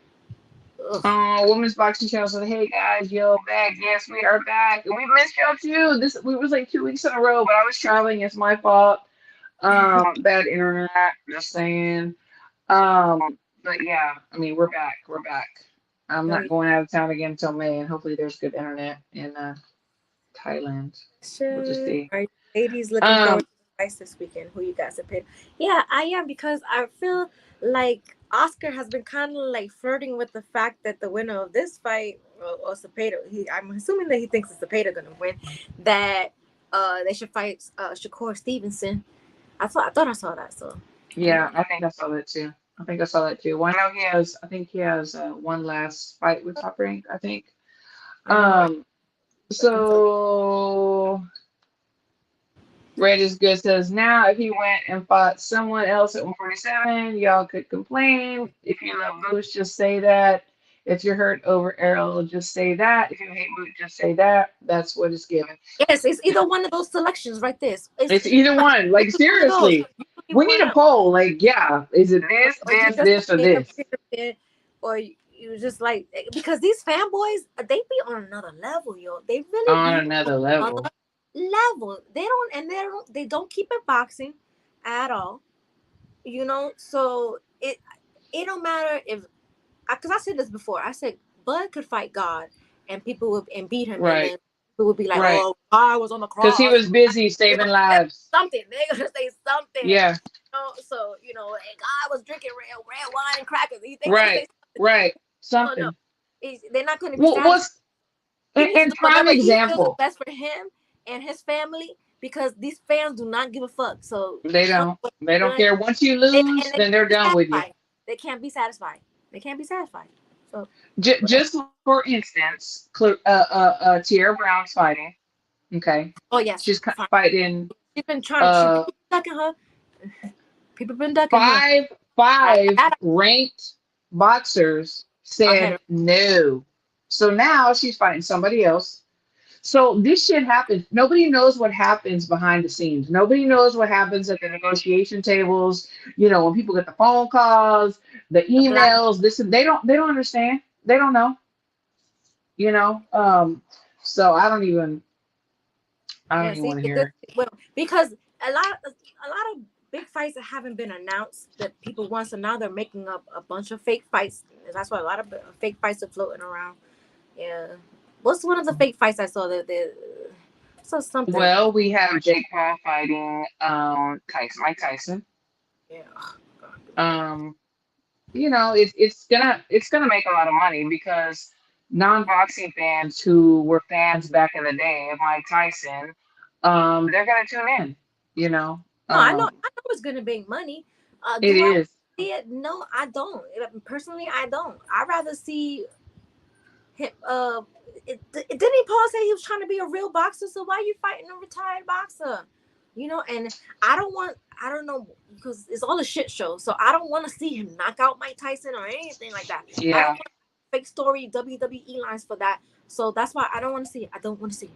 [SPEAKER 2] Women's Boxing Channel said, "Hey guys, yo, back. Yes, we are back. And we missed y'all too. We was like 2 weeks in a row, but I was traveling. It's my fault. Bad internet. Just saying. But yeah, I mean, we're back. I'm not going out of town again until May, and hopefully there's good internet in Thailand. We'll just see.
[SPEAKER 3] Are you ladies looking forward to the fights this weekend? Who you guys have picked? Yeah, I am, because I feel like Oscar has been kind of like flirting with the fact that the winner of this fight, or Cepeda, I'm assuming that he thinks it's Cepeda going to win, that they should fight Shakur Stevenson. I thought I saw that. So
[SPEAKER 2] yeah, I think I saw that too. Well, I know he has one last fight with Top Rank, I think. So Red is Good says, now if he went and fought someone else at 147, y'all could complain. If you love Boots, just say that. If you're hurt over Errol, just say that. If you hate Boots, just say that. That's what it's given.
[SPEAKER 3] Yes, it's either one of those selections right there.
[SPEAKER 2] It's either one. Like, seriously. We need a poll. Like, yeah, is it this,
[SPEAKER 3] or you
[SPEAKER 2] this,
[SPEAKER 3] just
[SPEAKER 2] this, or
[SPEAKER 3] in a
[SPEAKER 2] this?
[SPEAKER 3] pyramid, or you just like because these fanboys they be on another level, yo. They really
[SPEAKER 2] On
[SPEAKER 3] be
[SPEAKER 2] another
[SPEAKER 3] on
[SPEAKER 2] level.
[SPEAKER 3] another level. They don't keep it boxing at all. You know, so it don't matter if because I said this before. I said Bud could fight God and people would and beat him, and
[SPEAKER 2] Right,
[SPEAKER 3] then people would be like,
[SPEAKER 2] right.
[SPEAKER 3] "Oh, God was on the
[SPEAKER 2] Because he
[SPEAKER 3] cross."
[SPEAKER 2] was busy
[SPEAKER 3] They're
[SPEAKER 2] saving
[SPEAKER 3] gonna say
[SPEAKER 2] lives.
[SPEAKER 3] something. They're gonna say something.
[SPEAKER 2] Yeah,
[SPEAKER 3] So and God was drinking red wine and crackers. They're gonna
[SPEAKER 2] right,
[SPEAKER 3] say
[SPEAKER 2] right.
[SPEAKER 3] no, no.
[SPEAKER 2] Something.
[SPEAKER 3] They're not gonna be
[SPEAKER 2] Well,
[SPEAKER 3] satisfied.
[SPEAKER 2] what's
[SPEAKER 3] He needs to
[SPEAKER 2] and
[SPEAKER 3] do
[SPEAKER 2] prime
[SPEAKER 3] whatever he feels is
[SPEAKER 2] example?
[SPEAKER 3] best for him and his family because these fans do not give a fuck. So
[SPEAKER 2] They
[SPEAKER 3] what
[SPEAKER 2] don't.
[SPEAKER 3] what
[SPEAKER 2] They
[SPEAKER 3] they're
[SPEAKER 2] don't
[SPEAKER 3] doing,
[SPEAKER 2] care. Once you
[SPEAKER 3] they
[SPEAKER 2] lose,
[SPEAKER 3] and they
[SPEAKER 2] then they're
[SPEAKER 3] can't be
[SPEAKER 2] done with you.
[SPEAKER 3] satisfied. They can't be satisfied. They can't be satisfied. So whatever.
[SPEAKER 2] Just for instance, Tiara Brown's fighting. Okay,
[SPEAKER 3] Oh yes,
[SPEAKER 2] she's
[SPEAKER 3] fine.
[SPEAKER 2] fighting.
[SPEAKER 3] She's been trying. She
[SPEAKER 2] Uh,
[SPEAKER 3] people been ducking her. People been ducking her.
[SPEAKER 2] five
[SPEAKER 3] I,
[SPEAKER 2] five
[SPEAKER 3] I,
[SPEAKER 2] ranked boxers
[SPEAKER 3] ahead
[SPEAKER 2] said
[SPEAKER 3] of
[SPEAKER 2] no. So now she's fighting somebody else. So this shit happens. Nobody knows what happens behind the scenes. Nobody knows what happens at the negotiation tables. When people get the phone calls, the
[SPEAKER 3] the black.
[SPEAKER 2] emails, this and they don't understand. They don't know. You know. So I don't
[SPEAKER 3] Yeah,
[SPEAKER 2] even
[SPEAKER 3] see,
[SPEAKER 2] want to hear
[SPEAKER 3] well, because a lot of big fights that haven't been announced that people want, so now they're making up a bunch of fake fights. And that's why a lot of fake fights are floating around. Yeah, what's one of the fake fights I saw I saw
[SPEAKER 2] it.
[SPEAKER 3] something.
[SPEAKER 2] Well, we have Jake Paul fighting Mike Tyson.
[SPEAKER 3] Yeah, oh, God.
[SPEAKER 2] Um, it's gonna make a lot of money because non-boxing fans who were fans back in the day of Mike Tyson, they're gonna tune in. You know,
[SPEAKER 3] No,
[SPEAKER 2] um,
[SPEAKER 3] I know it's gonna make money.
[SPEAKER 2] it
[SPEAKER 3] Do I
[SPEAKER 2] is.
[SPEAKER 3] see it? No, I don't. Personally, I don't. I'd rather see him. Didn't Paul say he was trying to be a real boxer? So why are you fighting a retired boxer? And I don't know because it's all a shit show. So I don't want to see him knock out Mike Tyson or anything like that. I don't
[SPEAKER 2] Yeah,
[SPEAKER 3] want fake story WWE lines for that. So that's why I don't want to see it. I don't want to see it.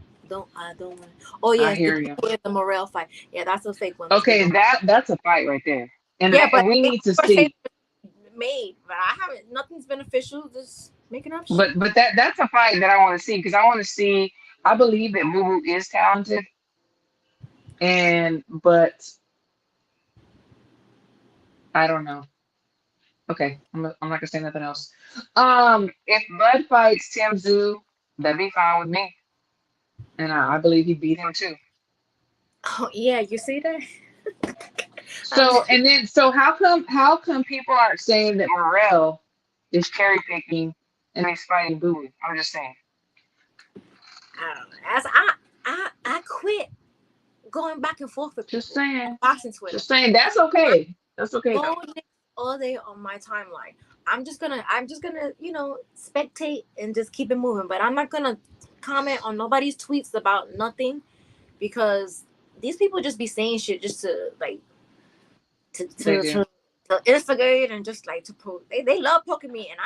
[SPEAKER 3] I don't want. Oh
[SPEAKER 2] I
[SPEAKER 3] yes,
[SPEAKER 2] hear you.
[SPEAKER 3] the Morel fight. Yeah, that's a fake one because they
[SPEAKER 2] Okay,
[SPEAKER 3] don't.
[SPEAKER 2] that's a fight right there, and
[SPEAKER 3] Yeah,
[SPEAKER 2] and
[SPEAKER 3] but
[SPEAKER 2] we
[SPEAKER 3] they
[SPEAKER 2] need to
[SPEAKER 3] were saying
[SPEAKER 2] see.
[SPEAKER 3] made, but I haven't. Nothing's been official. Just making up shit.
[SPEAKER 2] But that's a fight that I want to see because I want to see. I believe that Boo Boo is talented, but I don't know. Okay, I'm not gonna say nothing else. If Bud fights Tim Zoo, that'd be fine with me, and I believe he beat him too.
[SPEAKER 3] Oh yeah, you see that? Um,
[SPEAKER 2] So how come people aren't saying that Morel is cherry picking and he's fighting Boo Boo? I'm just saying.
[SPEAKER 3] I don't know. I quit going back and forth with
[SPEAKER 2] Just
[SPEAKER 3] people on
[SPEAKER 2] saying.
[SPEAKER 3] boxing Twitter.
[SPEAKER 2] Just saying. That's
[SPEAKER 3] I'm
[SPEAKER 2] okay. That's okay though.
[SPEAKER 3] going all day on my timeline. I'm just gonna spectate and just keep it moving. But I'm not gonna comment on nobody's tweets about nothing because these people just be saying shit just to like to
[SPEAKER 2] They
[SPEAKER 3] to,
[SPEAKER 2] do.
[SPEAKER 3] to, to instigate and just like to poke. They love poking me and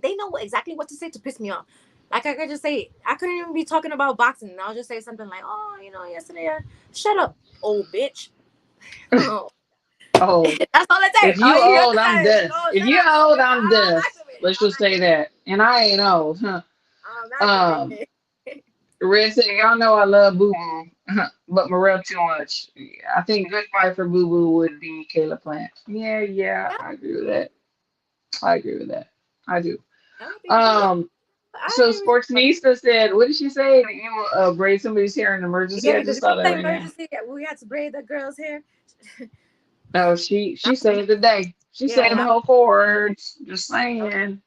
[SPEAKER 3] they know exactly what to say to piss me off. Like I could just say I couldn't even be talking about boxing and I'll just say something like, oh, yesterday shut up, old bitch. Oh,
[SPEAKER 2] Oh,
[SPEAKER 3] that's all it
[SPEAKER 2] if
[SPEAKER 3] takes. All
[SPEAKER 2] you
[SPEAKER 3] you have
[SPEAKER 2] old,
[SPEAKER 3] to
[SPEAKER 2] I'm
[SPEAKER 3] say is,
[SPEAKER 2] deaf.
[SPEAKER 3] oh,
[SPEAKER 2] If
[SPEAKER 3] shut
[SPEAKER 2] you
[SPEAKER 3] up.
[SPEAKER 2] old,
[SPEAKER 3] I
[SPEAKER 2] I'm
[SPEAKER 3] don't
[SPEAKER 2] deaf.
[SPEAKER 3] like it.
[SPEAKER 2] Let's just say that. And I ain't old, huh?
[SPEAKER 3] I don't like
[SPEAKER 2] Um,
[SPEAKER 3] it.
[SPEAKER 2] Red said, y'all know I love Boo Boo, but Morel too much. I think good fight for Boo Boo would be Kayla Plant. Yeah, I agree with that. I agree with that. I do.
[SPEAKER 3] That would be good.
[SPEAKER 2] Um, so
[SPEAKER 3] I ain't
[SPEAKER 2] Sportsnista said, what did she say? That you braid somebody's hair in an emergency?
[SPEAKER 3] yeah,
[SPEAKER 2] I
[SPEAKER 3] because
[SPEAKER 2] just
[SPEAKER 3] if
[SPEAKER 2] saw
[SPEAKER 3] it's
[SPEAKER 2] that
[SPEAKER 3] an
[SPEAKER 2] right now.
[SPEAKER 3] emergency, we had to braid that girl's hair.
[SPEAKER 2] No, she
[SPEAKER 3] That was a,
[SPEAKER 2] saved the day. She
[SPEAKER 3] yeah,
[SPEAKER 2] saved the whole chords. Just saying.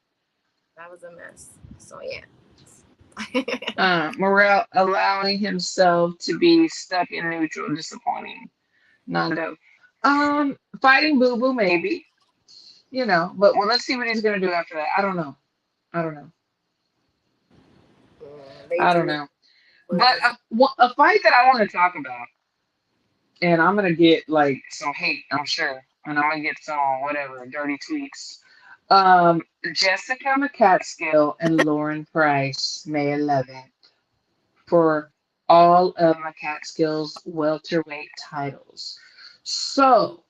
[SPEAKER 3] that was a mess. So yeah.
[SPEAKER 2] Morel allowing himself to be stuck in neutral, disappointing. Nando. Fighting Boo Boo maybe, but let's see what he's gonna do after that. I don't know. I don't know.
[SPEAKER 3] They
[SPEAKER 2] I don't
[SPEAKER 3] do.
[SPEAKER 2] know. But a fight that I want to talk about, and I'm gonna get like some hate, I'm sure, and I'm gonna get some whatever dirty tweets. Jessica McCaskill and Lauren Price, May 11th, for all of McCaskill's welterweight titles. So,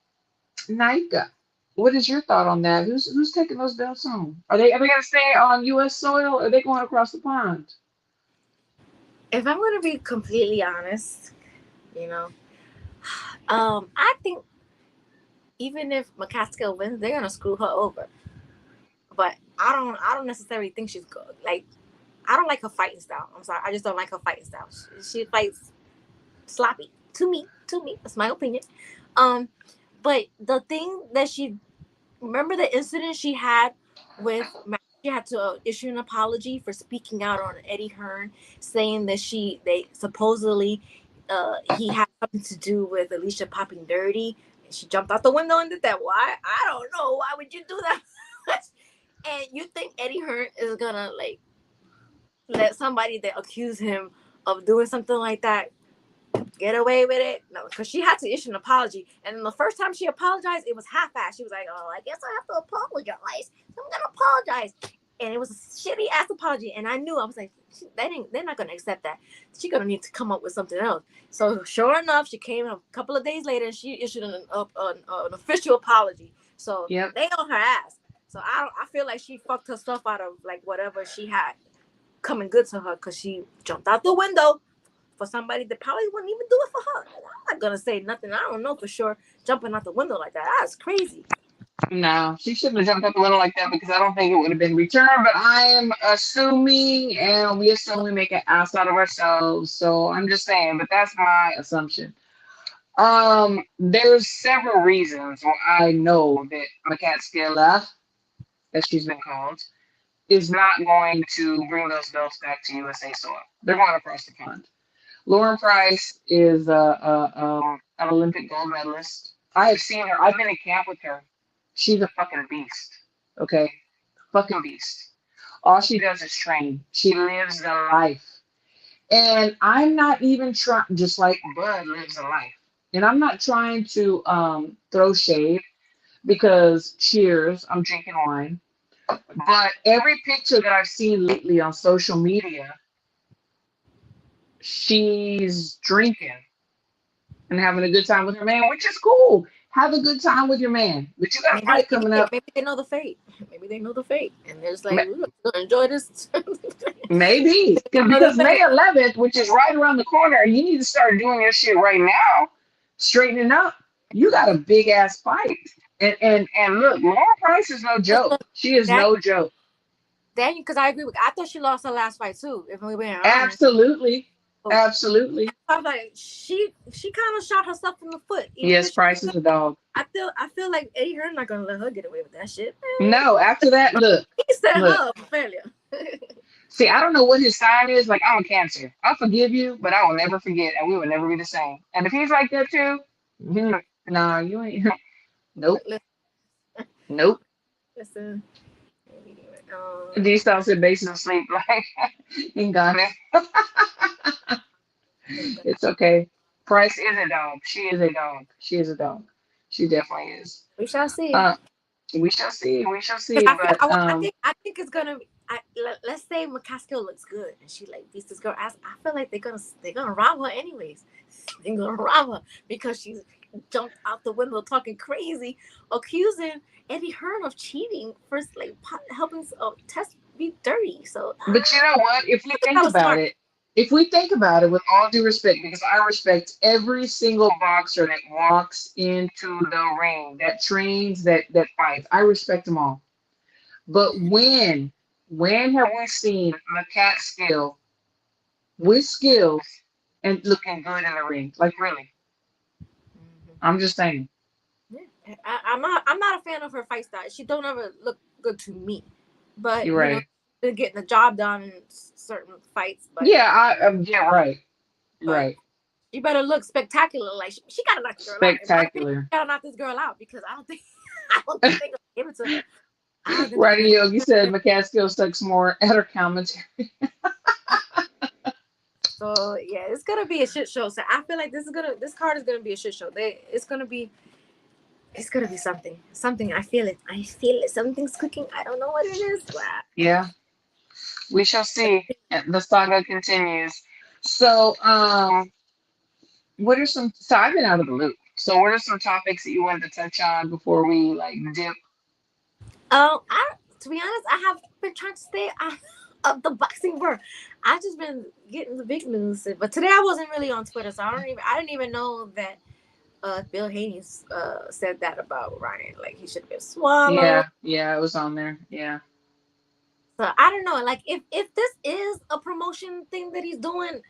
[SPEAKER 2] Nika, what is your thought on that? Who's taking those belts home? Are they gonna stay on U.S. soil, or are they going across the pond?
[SPEAKER 3] If I'm gonna be completely honest, you know, I think even if McCaskill wins, they're gonna screw her over. But I don't necessarily think she's good. Like, I don't like her fighting style. I'm sorry, I just don't like her fighting style. She fights sloppy to me. To me, that's my opinion. Um, but the thing that she remember the incident she had with she had to issue an apology for speaking out on Eddie Hearn, saying that they supposedly he had something to do with Alicia popping dirty, and she jumped out the window and did that. Why? I don't know. Why would you do that? And you think Eddie Hearn is gonna like let somebody that accuse him of doing something like that get away with it? No, because she had to issue an apology. And then the first time she apologized, it was half-assed. She was like, "Oh, I guess I have to apologize. So I'm gonna apologize." And it was a shitty ass apology. And I knew, I was like, they're not gonna accept that. She's gonna need to come up with something else. So sure enough, she came a couple of days later and she issued an official apology. So
[SPEAKER 2] Yep.
[SPEAKER 3] they on her ass. So I feel like she fucked herself out of like whatever she had coming good to her, because she jumped out the window for somebody that probably wouldn't even do it for her. I'm not gonna say nothing. I don't know for sure. Jumping out the window like that, that's crazy.
[SPEAKER 2] No, she shouldn't have jumped out the window like that because I don't think it would have been returned. But I am assuming, and we assume we make an ass out of ourselves. So I'm just saying, but that's my assumption. There's several reasons why I know that McCaskill, as she's been called, is not going to bring those belts back to USA soil. They're going across the pond. Lauren Price is an Olympic gold medalist. I have seen her. I've been in camp with her. She's a fucking beast. Okay? Fucking beast. All she does is train. She lives the life. And I'm not even trying, just like Bud lives a life. And I'm not trying to throw shade because, cheers, I'm drinking wine. But every picture that I've seen lately on social media, she's drinking and having a good time with her man, which is cool. Have a good time with your man. But you got a fight coming up.
[SPEAKER 3] Maybe they know the fate. Maybe they know the fate. And they're just like, we're gonna enjoy this.
[SPEAKER 2] Maybe. Because May 11th, which is right around the corner, you need to start doing your shit right now. Straightening up. You got a big ass fight. And look, Lauren Price is no joke. She is no joke.
[SPEAKER 3] Daniel, because I agree with. I thought she lost her last fight too. If we were
[SPEAKER 2] Absolutely, absolutely.
[SPEAKER 3] I was like, she kind of shot herself in the foot.
[SPEAKER 2] Yes, Price is a dog.
[SPEAKER 3] I feel like Eddie Hearn not gonna let her get away with that shit.
[SPEAKER 2] No, after that, look.
[SPEAKER 3] He set her up for failure.
[SPEAKER 2] See, I don't know what his sign is. Like, I'm a Cancer. I'll forgive you, but I will never forget, and we will never be the same. And if he's like that too, nah, you ain't. Nope. Nope.
[SPEAKER 3] Listen.
[SPEAKER 2] These songs said bases of sleep, like in Ghana. It's okay. Price is a dog. She is a dog. She is a dog. She definitely is.
[SPEAKER 3] We shall see.
[SPEAKER 2] We shall see. We shall see.
[SPEAKER 3] I
[SPEAKER 2] But
[SPEAKER 3] think it's gonna. Let's say McCaskill looks good and she like beats this girl ass. I feel like they're gonna rob her anyways. They're gonna rob her because she's jumped out the window talking crazy, accusing Eddie Hearn of cheating for like helping Tess be dirty. So,
[SPEAKER 2] but you know what? If we think about it, with all due respect, because I respect every single boxer that walks into the ring, that trains, that fights, I respect them all. But when have we seen McCaskill with skills and looking good in the ring? Like, really? I'm just saying.
[SPEAKER 3] Yeah. I'm not a fan of her fight style. She don't ever look good to me. But
[SPEAKER 2] you're right.
[SPEAKER 3] Been getting the job done in certain fights. But
[SPEAKER 2] right.
[SPEAKER 3] You better look spectacular. Like she gotta knock this girl out. She gotta knock this girl out because I don't think they're gonna give it to her.
[SPEAKER 2] Right, Yogi said McCaskill sucks more at her commentary.
[SPEAKER 3] So yeah, it's gonna be a shit show. So I feel like this card is gonna be a shit show. It's gonna be something. Something. I feel it. Something's cooking. I don't know what it is. But...
[SPEAKER 2] Yeah, we shall see. The saga continues. So, what are some? So I've been out of the loop. So, what are some topics that you wanted to touch on before we like dip?
[SPEAKER 3] I to be honest, I have been trying to stay out of the boxing world. I've just been getting the big news, but today I wasn't really on Twitter, so I didn't even know that Bill Haney said that about Ryan, like he should have been swallowed.
[SPEAKER 2] Yeah, it was on there. Yeah,
[SPEAKER 3] So I don't know, like if this is a promotion thing that he's doing,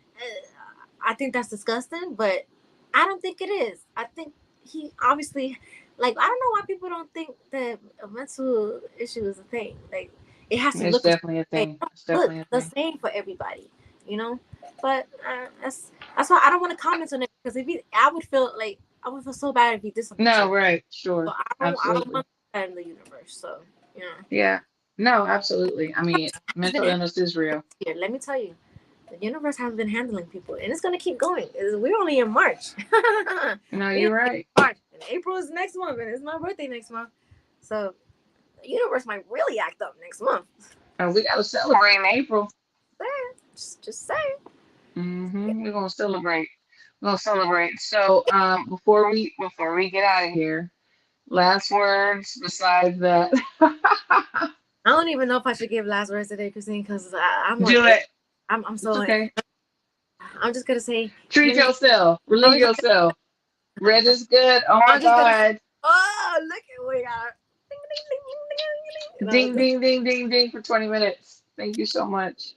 [SPEAKER 3] I think that's disgusting, but I don't think it is. I think he obviously, like, I don't know why people don't think that a mental issue is a thing. Like, it has to
[SPEAKER 2] it's
[SPEAKER 3] look a certain
[SPEAKER 2] definitely a
[SPEAKER 3] way.
[SPEAKER 2] thing. It's
[SPEAKER 3] Look
[SPEAKER 2] definitely a
[SPEAKER 3] the
[SPEAKER 2] thing.
[SPEAKER 3] same for everybody, you know. But that's why I don't want to comment on it, because I would feel so bad if he did something to
[SPEAKER 2] No,
[SPEAKER 3] me.
[SPEAKER 2] right,
[SPEAKER 3] So
[SPEAKER 2] sure,
[SPEAKER 3] I don't
[SPEAKER 2] absolutely.
[SPEAKER 3] want that in the universe. So you know,
[SPEAKER 2] Yeah, no, absolutely. I mean,
[SPEAKER 3] it's been
[SPEAKER 2] mental illness is real.
[SPEAKER 3] here. Let me tell you. The universe has been handling people, and it's gonna keep going. We're only in March.
[SPEAKER 2] No,
[SPEAKER 3] We
[SPEAKER 2] you're right.
[SPEAKER 3] March, and April is next month, and it's my birthday next month. So the universe might really act up next month.
[SPEAKER 2] We got to celebrate in April.
[SPEAKER 3] Just saying.
[SPEAKER 2] We're gonna celebrate. We're gonna celebrate. So, before we get out of here, last words besides that.
[SPEAKER 3] I don't even know if I should give last words today, Christine, because I'm on.
[SPEAKER 2] Do it.
[SPEAKER 3] I'm
[SPEAKER 2] It's
[SPEAKER 3] so.
[SPEAKER 2] okay.
[SPEAKER 3] I'm just gonna say.
[SPEAKER 2] Treat yourself. Relieve
[SPEAKER 3] I'm just,
[SPEAKER 2] yourself. Red is good. Oh my
[SPEAKER 3] I'm just gonna say.
[SPEAKER 2] God.
[SPEAKER 3] Oh, look at we got.
[SPEAKER 2] Ding, ding, ding, ding, ding for 20 minutes. Thank you so much.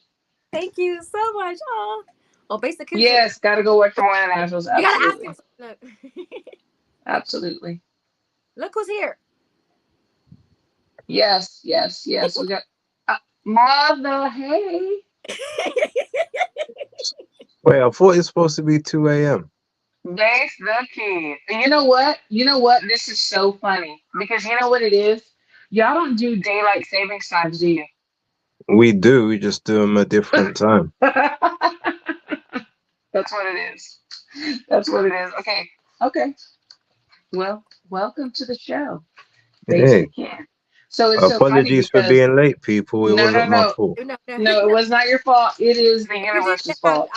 [SPEAKER 3] Thank you so much. Oh, basic kids.
[SPEAKER 2] Yes, gotta go watch the Nationals.
[SPEAKER 3] You gotta ask
[SPEAKER 2] Absolutely.
[SPEAKER 3] him. Look.
[SPEAKER 2] Absolutely.
[SPEAKER 3] Look who's here.
[SPEAKER 2] Yes, yes, yes. We got Mother. Hey.
[SPEAKER 4] Wait, I thought it's supposed to be 2 a.m.
[SPEAKER 2] That's the kid. And you know what? You know what? This is so funny because you know what it is? Y'all don't do daylight savings times, do you?
[SPEAKER 4] We do, we just do them a different time.
[SPEAKER 2] That's what it is. That's what it is. Okay. Okay. Well, welcome to the show. Thanks
[SPEAKER 4] Hey,
[SPEAKER 2] again. So it's so funny
[SPEAKER 4] apologies for
[SPEAKER 2] because
[SPEAKER 4] being late, people. It
[SPEAKER 2] no, no,
[SPEAKER 4] wasn't my
[SPEAKER 2] no,
[SPEAKER 4] fault.
[SPEAKER 3] No, no.
[SPEAKER 2] no, it was not your fault. It is the
[SPEAKER 3] You did
[SPEAKER 2] universe's
[SPEAKER 3] have,
[SPEAKER 2] fault.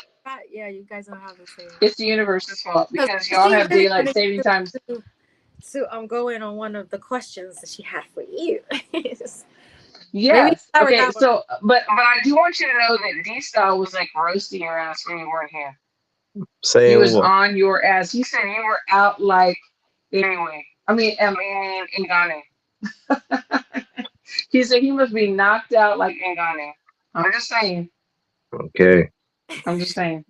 [SPEAKER 3] yeah, you guys don't have the same.
[SPEAKER 2] It's the universe's fault
[SPEAKER 3] Because
[SPEAKER 2] because y'all
[SPEAKER 3] she
[SPEAKER 2] have
[SPEAKER 3] really
[SPEAKER 2] daylight
[SPEAKER 3] wanted
[SPEAKER 2] saving times.
[SPEAKER 3] to go in on one of the questions that she had for you. Maybe
[SPEAKER 2] Yes.
[SPEAKER 3] I
[SPEAKER 2] Okay.
[SPEAKER 3] that one.
[SPEAKER 2] So, but I do want you to know that D Style was like roasting your ass when you weren't here. He
[SPEAKER 4] Saying
[SPEAKER 2] was
[SPEAKER 4] what?
[SPEAKER 2] on your ass. He said you were out like anyway. I mean, Ngane. He said he must be knocked out like Ngane. I'm just saying.
[SPEAKER 4] Okay.
[SPEAKER 2] I'm just saying.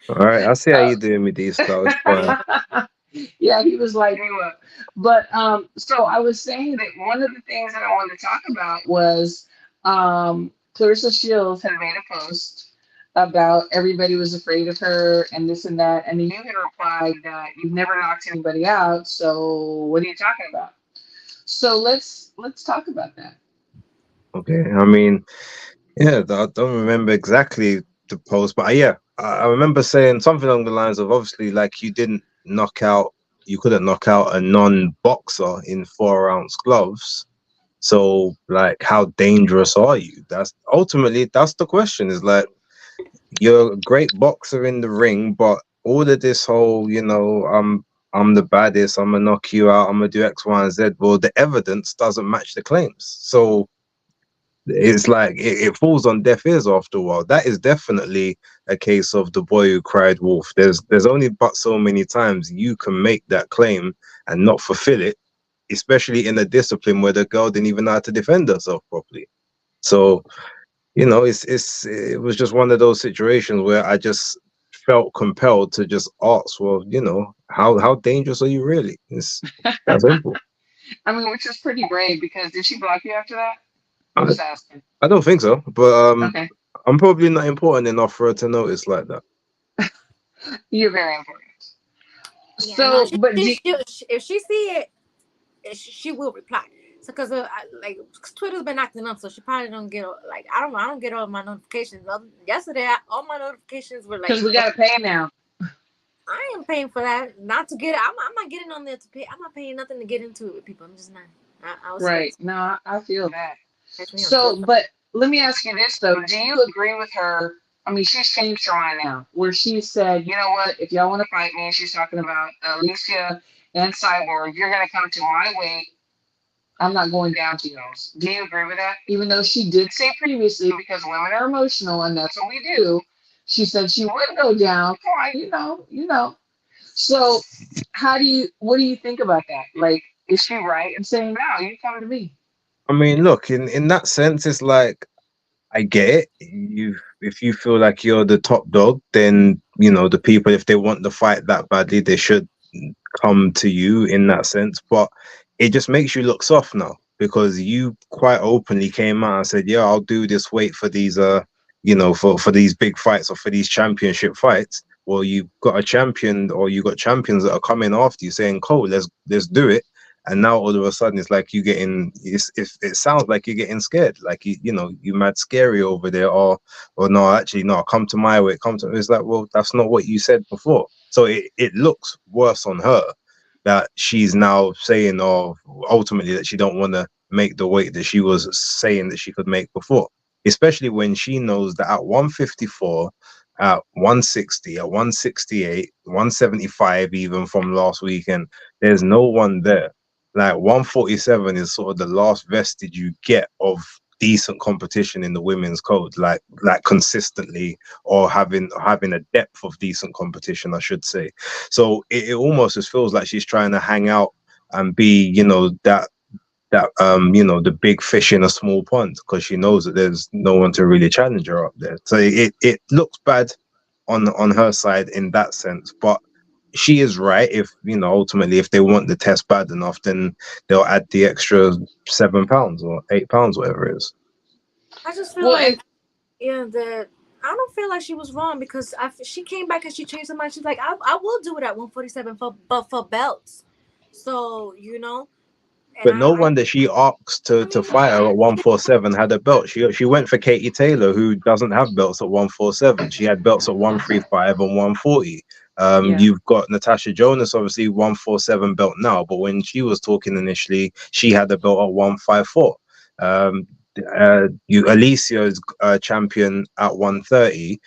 [SPEAKER 4] All right, I see how
[SPEAKER 2] Uh,
[SPEAKER 4] you doing with these stuff. It's fine.
[SPEAKER 2] yeah, he was lighting you up. But so I was saying that one of the things that I wanted to talk about was Clarissa Shields had made a post about everybody was afraid of her and this and that, and then you had replied that you've never knocked anybody out. So what are you talking about? So let's talk about that.
[SPEAKER 4] Okay. I mean, yeah, I don't remember exactly the post, but yeah, I remember saying something along the lines of obviously, like, you couldn't knock out a non-boxer in 4-ounce gloves. So, like, how dangerous are you? That's the question. Is like, you're a great boxer in the ring, but all of this whole, I'm the baddest, I'm gonna knock you out, I'm gonna do X, Y, and Z. Well, the evidence doesn't match the claims. So it's like it falls on deaf ears after a while. That is definitely a case of the boy who cried wolf. There's only but so many times you can make that claim and not fulfill it, especially in a discipline where the girl didn't even know how to defend herself properly. So, it was just one of those situations where I just felt compelled to just ask, well, how dangerous are you really? It's that simple.
[SPEAKER 2] I mean, which is pretty brave because did she block you after that? I'm
[SPEAKER 4] I,
[SPEAKER 2] just asking.
[SPEAKER 4] I don't think so, but
[SPEAKER 2] Okay.
[SPEAKER 4] I'm probably not important enough for her to notice like that.
[SPEAKER 2] You're very important.
[SPEAKER 3] Yeah, no,
[SPEAKER 2] So, but
[SPEAKER 3] if she see it, she will reply. So, because like Twitter's been acting up, so she probably don't get like I don't get all my notifications. Yesterday, all my notifications were like,
[SPEAKER 2] because we gotta pay now.
[SPEAKER 3] I am paying for that. Not to get. I'm not getting on there to pay. I'm not paying nothing to get into it with people. I'm just not. I was
[SPEAKER 2] Right. No, I feel that.
[SPEAKER 3] catch me on
[SPEAKER 2] So,
[SPEAKER 3] Twitter.
[SPEAKER 2] but let me ask you this though: do you agree with her? I mean, she's changed her mind now, where she said, "You know what? If y'all want to fight me," she's talking about Alicia and Cyborg, you're gonna come to my weight. I'm not going down to yours. Do you agree with that? Even though she did say previously, because women are emotional and that's what we do, she said she would go down. Come on, So what do you think about that? Like, is she right in saying, no, you come to me?
[SPEAKER 4] I mean, look, in that sense, it's like I get it. If you feel like you're the top dog, then the people, if they want the fight that badly, they should come to you in that sense. But it just makes you look soft now because you quite openly came out and said, "Yeah, I'll do this weight for these for these big fights or for these championship fights." Well, you got a champion or you got champions that are coming after you saying, "Cool, let's do it." And now all of a sudden it's like it sounds like you're getting scared, like you mad scary over there, or no, actually no, come to my way, it's like, well, that's not what you said before. So it looks worse on her that she's now saying, or ultimately that she don't want to make the weight that she was saying that she could make before, especially when she knows that at 154, at 160, at 168, 175, even from last weekend, there's no one there. Like 147 is sort of the last vestige you get of decent competition in the women's code, like consistently, or having a depth of decent competition, I should say. So it almost just feels like she's trying to hang out and be, the big fish in a small pond, because she knows that there's no one to really challenge her up there. So it looks bad on her side in that sense, but she is right. If ultimately, if they want the test bad enough, then they'll add the extra 7 pounds or 8 pounds, whatever it is.
[SPEAKER 3] I just feel
[SPEAKER 2] Well,
[SPEAKER 3] like, that I don't feel like she was wrong, because she came back and she changed her mind. She's like, I will do it at 147 but for belts. So and
[SPEAKER 4] But no one that she asked to fight her at 147 had a belt. She went for Katie Taylor, who doesn't have belts at 147. She had belts at 135 and 140. You've got Natasha Jonas, obviously 147 belt now, but when she was talking initially, she had a belt at 154. Alicia is champion at 130.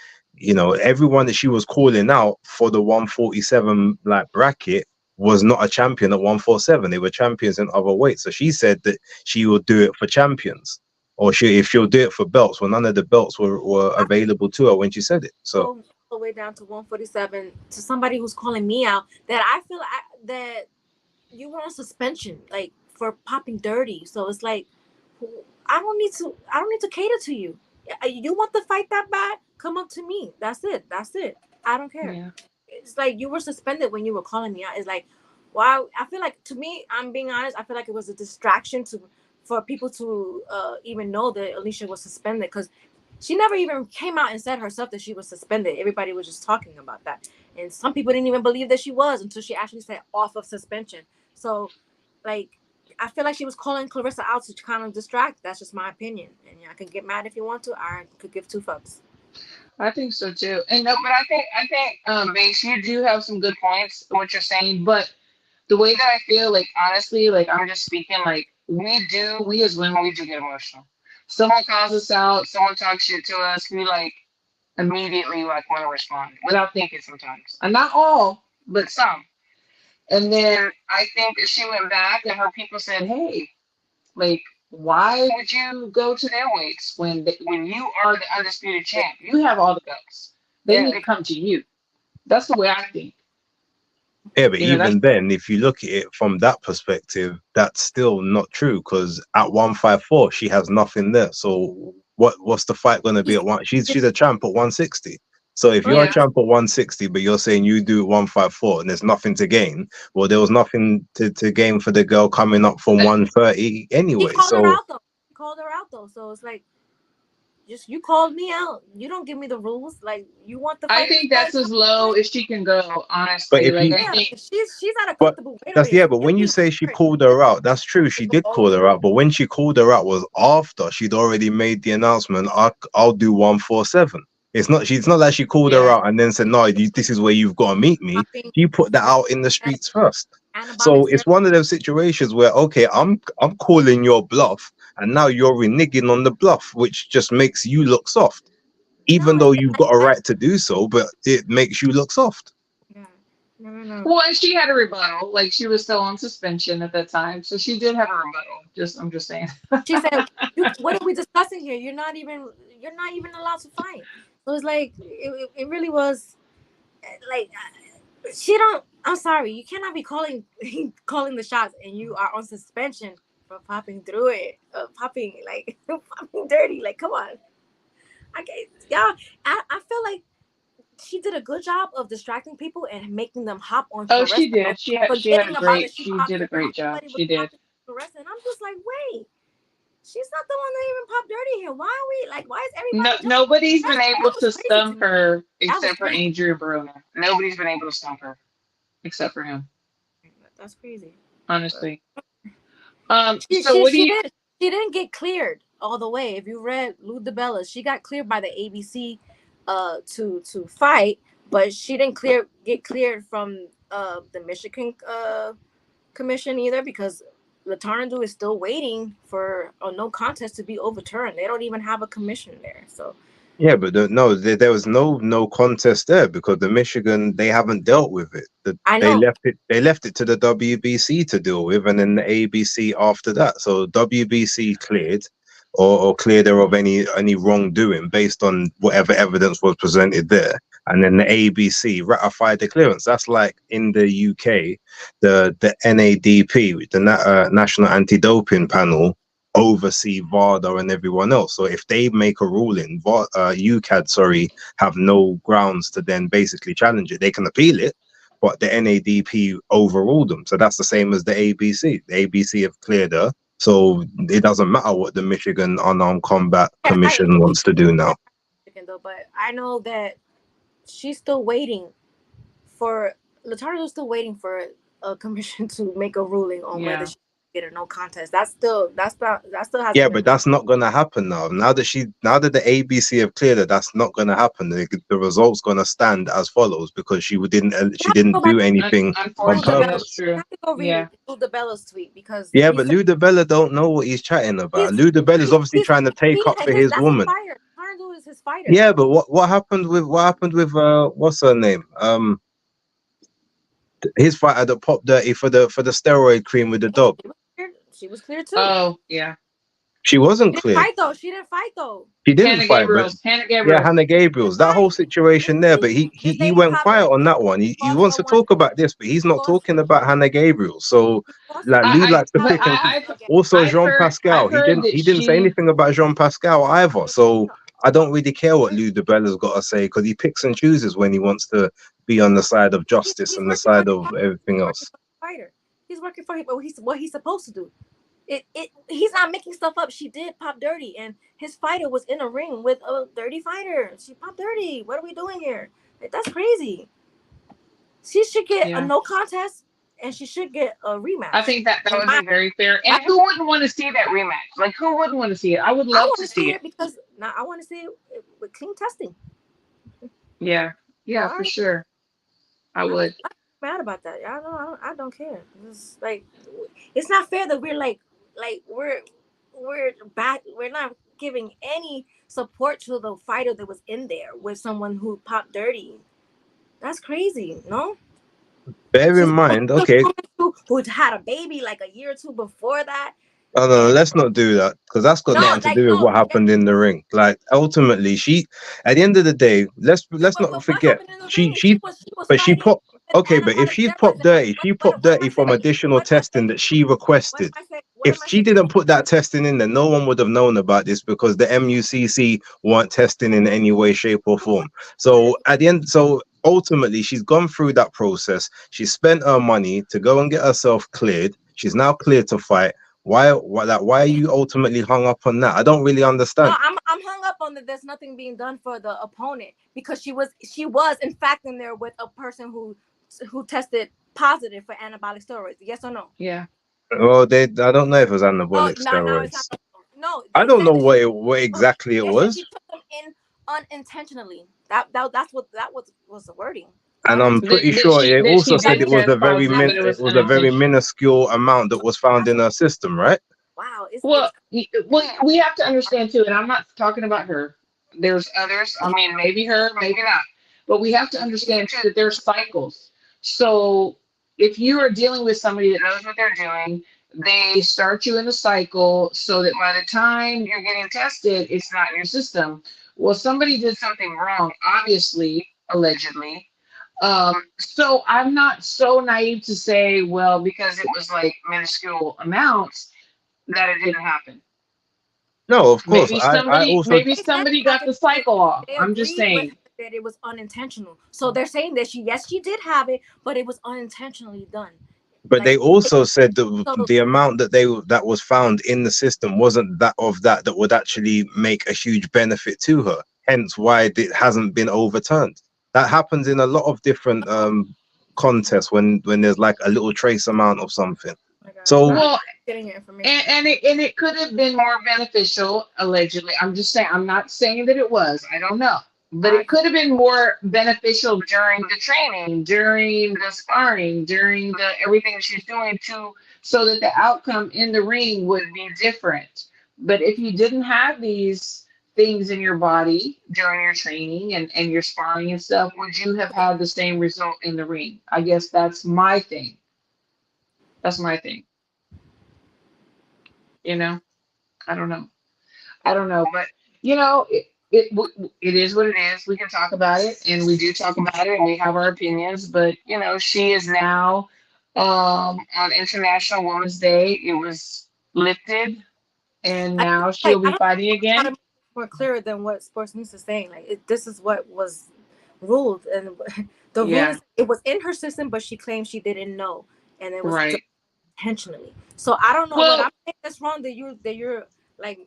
[SPEAKER 4] Everyone that she was calling out for the 147 like bracket was not a champion at 147. They were champions in other weights. So she said that she will do it for champions, or if she'll do it for belts. Well, none of the belts were available to her when she said it. So
[SPEAKER 3] all the way down to 147 to somebody who's calling me out, that I feel that you were on suspension, like, for popping dirty. So it's like, I don't need to cater to you. You want the fight that bad? Come up to me. That's it. I don't care.
[SPEAKER 2] Yeah.
[SPEAKER 3] It's like you were suspended when you were calling me out. It's like, wow. I feel like, to me, I'm being honest, I feel like it was a distraction for people to even know that Alicia was suspended, because she never even came out and said herself that she was suspended. Everybody was just talking about that, and some people didn't even believe that she was until she actually said off of suspension. So, like, I feel like she was calling Claressa out to kind of distract. That's just my opinion, and I can get mad if you want to. I could give two fucks.
[SPEAKER 2] I think so too. And no, but I think, Base, you do have some good points what you're saying, but the way that I feel, like, honestly, like, I'm just speaking, like, we as women, we do get emotional. Someone calls us out, someone talks shit to us, we, like, immediately, like, want to respond without thinking sometimes. And not all, but some. And then I think that she went back and her people said, hey, like, why would you go to their weights when you are the undisputed champ? You have all the belts. They need to come to you. That's the way I think.
[SPEAKER 4] yeah, but even then, if you look at it from that perspective, that's still not true, because at 154 she has nothing there. So what's the fight going to be at one? She's a champ at 160. So if you're a champ at 160, but you're saying you do 154 and there's nothing to gain, well, there was nothing to gain for the girl coming up from 130 anyway.
[SPEAKER 3] He called her out though. So it's like, just, you called me out. You don't give me the rules. Like, you want the fight.
[SPEAKER 2] I think that's as low as she can go, honestly.
[SPEAKER 4] But
[SPEAKER 2] I think
[SPEAKER 3] she's at a comfortable weight.
[SPEAKER 4] But when you say she called her out, that's true. She did call her out, but when she called her out was after she'd already made the announcement. I'll do 147. It's not like she called her out and then said, no, this is where you've got to meet me. You put that out in the streets first. So it's one of those situations where, okay, I'm calling your bluff, and now you're reneging on the bluff, which just makes you look soft, even though you've got a right to do so, but it makes you look soft.
[SPEAKER 3] Yeah. No.
[SPEAKER 2] Well, and she had a rebuttal. Like she was still on suspension at that time, so she did have a rebuttal. I'm just saying.
[SPEAKER 3] She said, "What are we discussing here? You're not even allowed to fight." So it's like it really was like she don't. I'm sorry, you cannot be calling calling the shots, and you are on suspension for popping through it, popping like popping dirty. Like, come on, I can't, y'all. I feel like she did a good job of distracting people and making them hop on
[SPEAKER 2] Oh,
[SPEAKER 3] Claressa,
[SPEAKER 2] she did. She had a
[SPEAKER 3] forgetting about
[SPEAKER 2] great.
[SPEAKER 3] it.
[SPEAKER 2] She did a great job.
[SPEAKER 3] Everybody was
[SPEAKER 2] She did.
[SPEAKER 3] popping Claressa, and I'm just like, wait, she's not the one that even popped dirty here. Why are we like? Why is
[SPEAKER 2] No,
[SPEAKER 3] everybody just?
[SPEAKER 2] nobody's been able
[SPEAKER 3] That was
[SPEAKER 2] to
[SPEAKER 3] crazy to
[SPEAKER 2] stump
[SPEAKER 3] me.
[SPEAKER 2] her
[SPEAKER 3] That was
[SPEAKER 2] except for
[SPEAKER 3] crazy.
[SPEAKER 2] Adrian Barona. Nobody's been able to stump her except for him.
[SPEAKER 3] That's crazy.
[SPEAKER 2] Honestly.
[SPEAKER 3] She
[SPEAKER 2] So
[SPEAKER 3] she
[SPEAKER 2] what do
[SPEAKER 3] she
[SPEAKER 2] you?
[SPEAKER 3] did she didn't get cleared all the way. If you read Lou DeBella, she got cleared by the ABC to fight, but she didn't get cleared from the Michigan commission either because Latarnado is still waiting for a no contest to be overturned. They don't even have a commission there. So
[SPEAKER 4] Yeah, but there was no contest there because the Michigan, they haven't dealt with it.
[SPEAKER 3] I
[SPEAKER 4] They
[SPEAKER 3] know.
[SPEAKER 4] left it to the WBC to deal with, and then the ABC after that. So WBC cleared or cleared her of any wrongdoing based on whatever evidence was presented there, and then the ABC ratified the clearance. That's like in the UK, the NADP, the National Anti-Doping Panel, oversee VADA and everyone else. So if they make a ruling, UCAD, have no grounds to then basically challenge it. They can appeal it, but the NADP overruled them. So that's the same as the ABC. The ABC have cleared her. So it doesn't matter what the Michigan Unarmed Combat Commission wants to do now.
[SPEAKER 3] But I know that she's still waiting for Latardo's still waiting for a commission to make a ruling on whether she get a no contest. That still hasn't
[SPEAKER 4] Yeah,
[SPEAKER 3] been
[SPEAKER 4] but that's not going to happen now. Now that the ABC have cleared it, that's not going to happen. The result's going to stand as follows because she didn't do anything on
[SPEAKER 2] Unfortunately, that's
[SPEAKER 4] purpose.
[SPEAKER 3] You
[SPEAKER 2] true.
[SPEAKER 3] have to go read
[SPEAKER 2] Yeah.
[SPEAKER 3] Lou DeBella's tweet because
[SPEAKER 4] Yeah,
[SPEAKER 3] he
[SPEAKER 4] but
[SPEAKER 3] said
[SPEAKER 4] Lou DeBella don't know what he's chatting about. Lou DeBella's obviously trying to take up for his
[SPEAKER 3] that's his
[SPEAKER 4] woman.
[SPEAKER 3] fighter. Latardo is his fighter.
[SPEAKER 4] Yeah, but what happened with what's her name? His fighter that popped dirty for the steroid cream with the dog.
[SPEAKER 3] She was clear too.
[SPEAKER 2] Oh yeah.
[SPEAKER 4] She wasn't
[SPEAKER 3] She
[SPEAKER 4] clear.
[SPEAKER 3] didn't fight though.
[SPEAKER 4] She didn't fight, but yeah, Hannah Gabriel's that whole situation there. But he went quiet on that one. He wants to talk about this, but he's not talking about Hannah Gabriel. So like Lou likes to pick and also Jean Pascal. He didn't say anything about Jean Pascal either. So I don't really care what Lou DeBella's got to say because he picks and chooses when he wants to be on the side of justice and the side of everything else.
[SPEAKER 3] He's working for him, but what he's supposed to do. He's not making stuff up. She did pop dirty, and his fighter was in a ring with a dirty fighter. She popped dirty. What are we doing here? Like, that's crazy. She should get a no contest, and she should get a rematch.
[SPEAKER 2] I think that would be very fair. And who wouldn't want to see that rematch? Like, who wouldn't want to see it? I would love to see it
[SPEAKER 3] because now I want to see it with clean testing.
[SPEAKER 2] Yeah, for sure. I would.
[SPEAKER 3] I'm mad about that. I don't care. It's like it's not fair that we're we're back. We're not giving any support to the fighter that was in there with someone who popped dirty. That's crazy, no?
[SPEAKER 4] Bear in mind, okay,
[SPEAKER 3] who had a baby like a year or two before that.
[SPEAKER 4] Oh, no, let's not do that because that's got nothing to do with what happened in the ring. Like ultimately, at the end of the day, let's not forget she popped. Okay, but if she popped dirty from additional testing that she requested. If she didn't put that testing in there, no one would have known about this because the MUCC weren't testing in any way, shape, or form. So at the end, ultimately, she's gone through that process. She spent her money to go and get herself cleared. She's now cleared to fight. Why are you ultimately hung up on that? I don't really understand.
[SPEAKER 3] No, I'm hung up on that. There's nothing being done for the opponent because she was in fact in there with a person who tested positive for anabolic steroids. Yes or no?
[SPEAKER 2] Yeah.
[SPEAKER 4] Well, I don't know if it was anabolic steroids.
[SPEAKER 3] No,
[SPEAKER 4] I don't know what exactly it was.
[SPEAKER 3] She took them in unintentionally. That's what was the wording.
[SPEAKER 4] And I'm pretty sure it also said it was a very minuscule amount that was found in her system, right?
[SPEAKER 3] Wow.
[SPEAKER 2] We have to understand too, and I'm not talking about her. There's others. I mean, maybe her, maybe not. But we have to understand too that there's cycles. So if you are dealing with somebody that knows what they're doing, they start you in a cycle so that by the time you're getting tested, it's not in your system. Well, somebody did something wrong, obviously, allegedly. So I'm not so naive to say, well, because it was like minuscule amounts, that it didn't happen.
[SPEAKER 4] No, of course.
[SPEAKER 2] Maybe
[SPEAKER 4] I
[SPEAKER 2] somebody,
[SPEAKER 4] also,
[SPEAKER 2] maybe
[SPEAKER 3] They said
[SPEAKER 2] somebody
[SPEAKER 3] that
[SPEAKER 2] got the cycle off.
[SPEAKER 3] they
[SPEAKER 2] I'm just
[SPEAKER 3] agreed with
[SPEAKER 2] saying.
[SPEAKER 3] her that it was unintentional. So they're saying that she did have it, but it was unintentionally done.
[SPEAKER 4] but they
[SPEAKER 3] Like
[SPEAKER 4] also said that
[SPEAKER 3] so,
[SPEAKER 4] the amount that was found in the system wasn't that would actually make a huge benefit to her. Hence, why it hasn't been overturned. That happens in a lot of different contests when there's like a little trace amount of something.
[SPEAKER 3] my God,
[SPEAKER 4] So
[SPEAKER 2] Well,
[SPEAKER 3] getting your information.
[SPEAKER 2] and it could have been more beneficial, allegedly. I'm just saying. I'm not saying that it was. I don't know, but
[SPEAKER 3] I
[SPEAKER 2] it could have been more beneficial during the training, during the sparring, during the everything she's doing to so that the outcome in the ring would be different. But if you didn't have these things in your body during your training and your sparring and stuff, would you have had the same result in the ring? I guess that's my thing. That's my thing. You know, I don't know. I don't know, but it is what it is. We can talk about it, and we do talk about it, and we have our opinions. But she is now on International Women's Day. It was lifted, and
[SPEAKER 3] I
[SPEAKER 2] now
[SPEAKER 3] like
[SPEAKER 2] she'll
[SPEAKER 3] I
[SPEAKER 2] be
[SPEAKER 3] don't
[SPEAKER 2] fighting
[SPEAKER 3] know how to
[SPEAKER 2] again.
[SPEAKER 3] make it more clearer than what Sports News is saying. This is what was ruled, and the rule
[SPEAKER 2] Yeah,
[SPEAKER 3] is it was in her system, but she claimed she didn't know, and it was done
[SPEAKER 2] right.
[SPEAKER 3] intentionally. So I don't know what
[SPEAKER 2] Well,
[SPEAKER 3] I'm saying that's wrong that you're like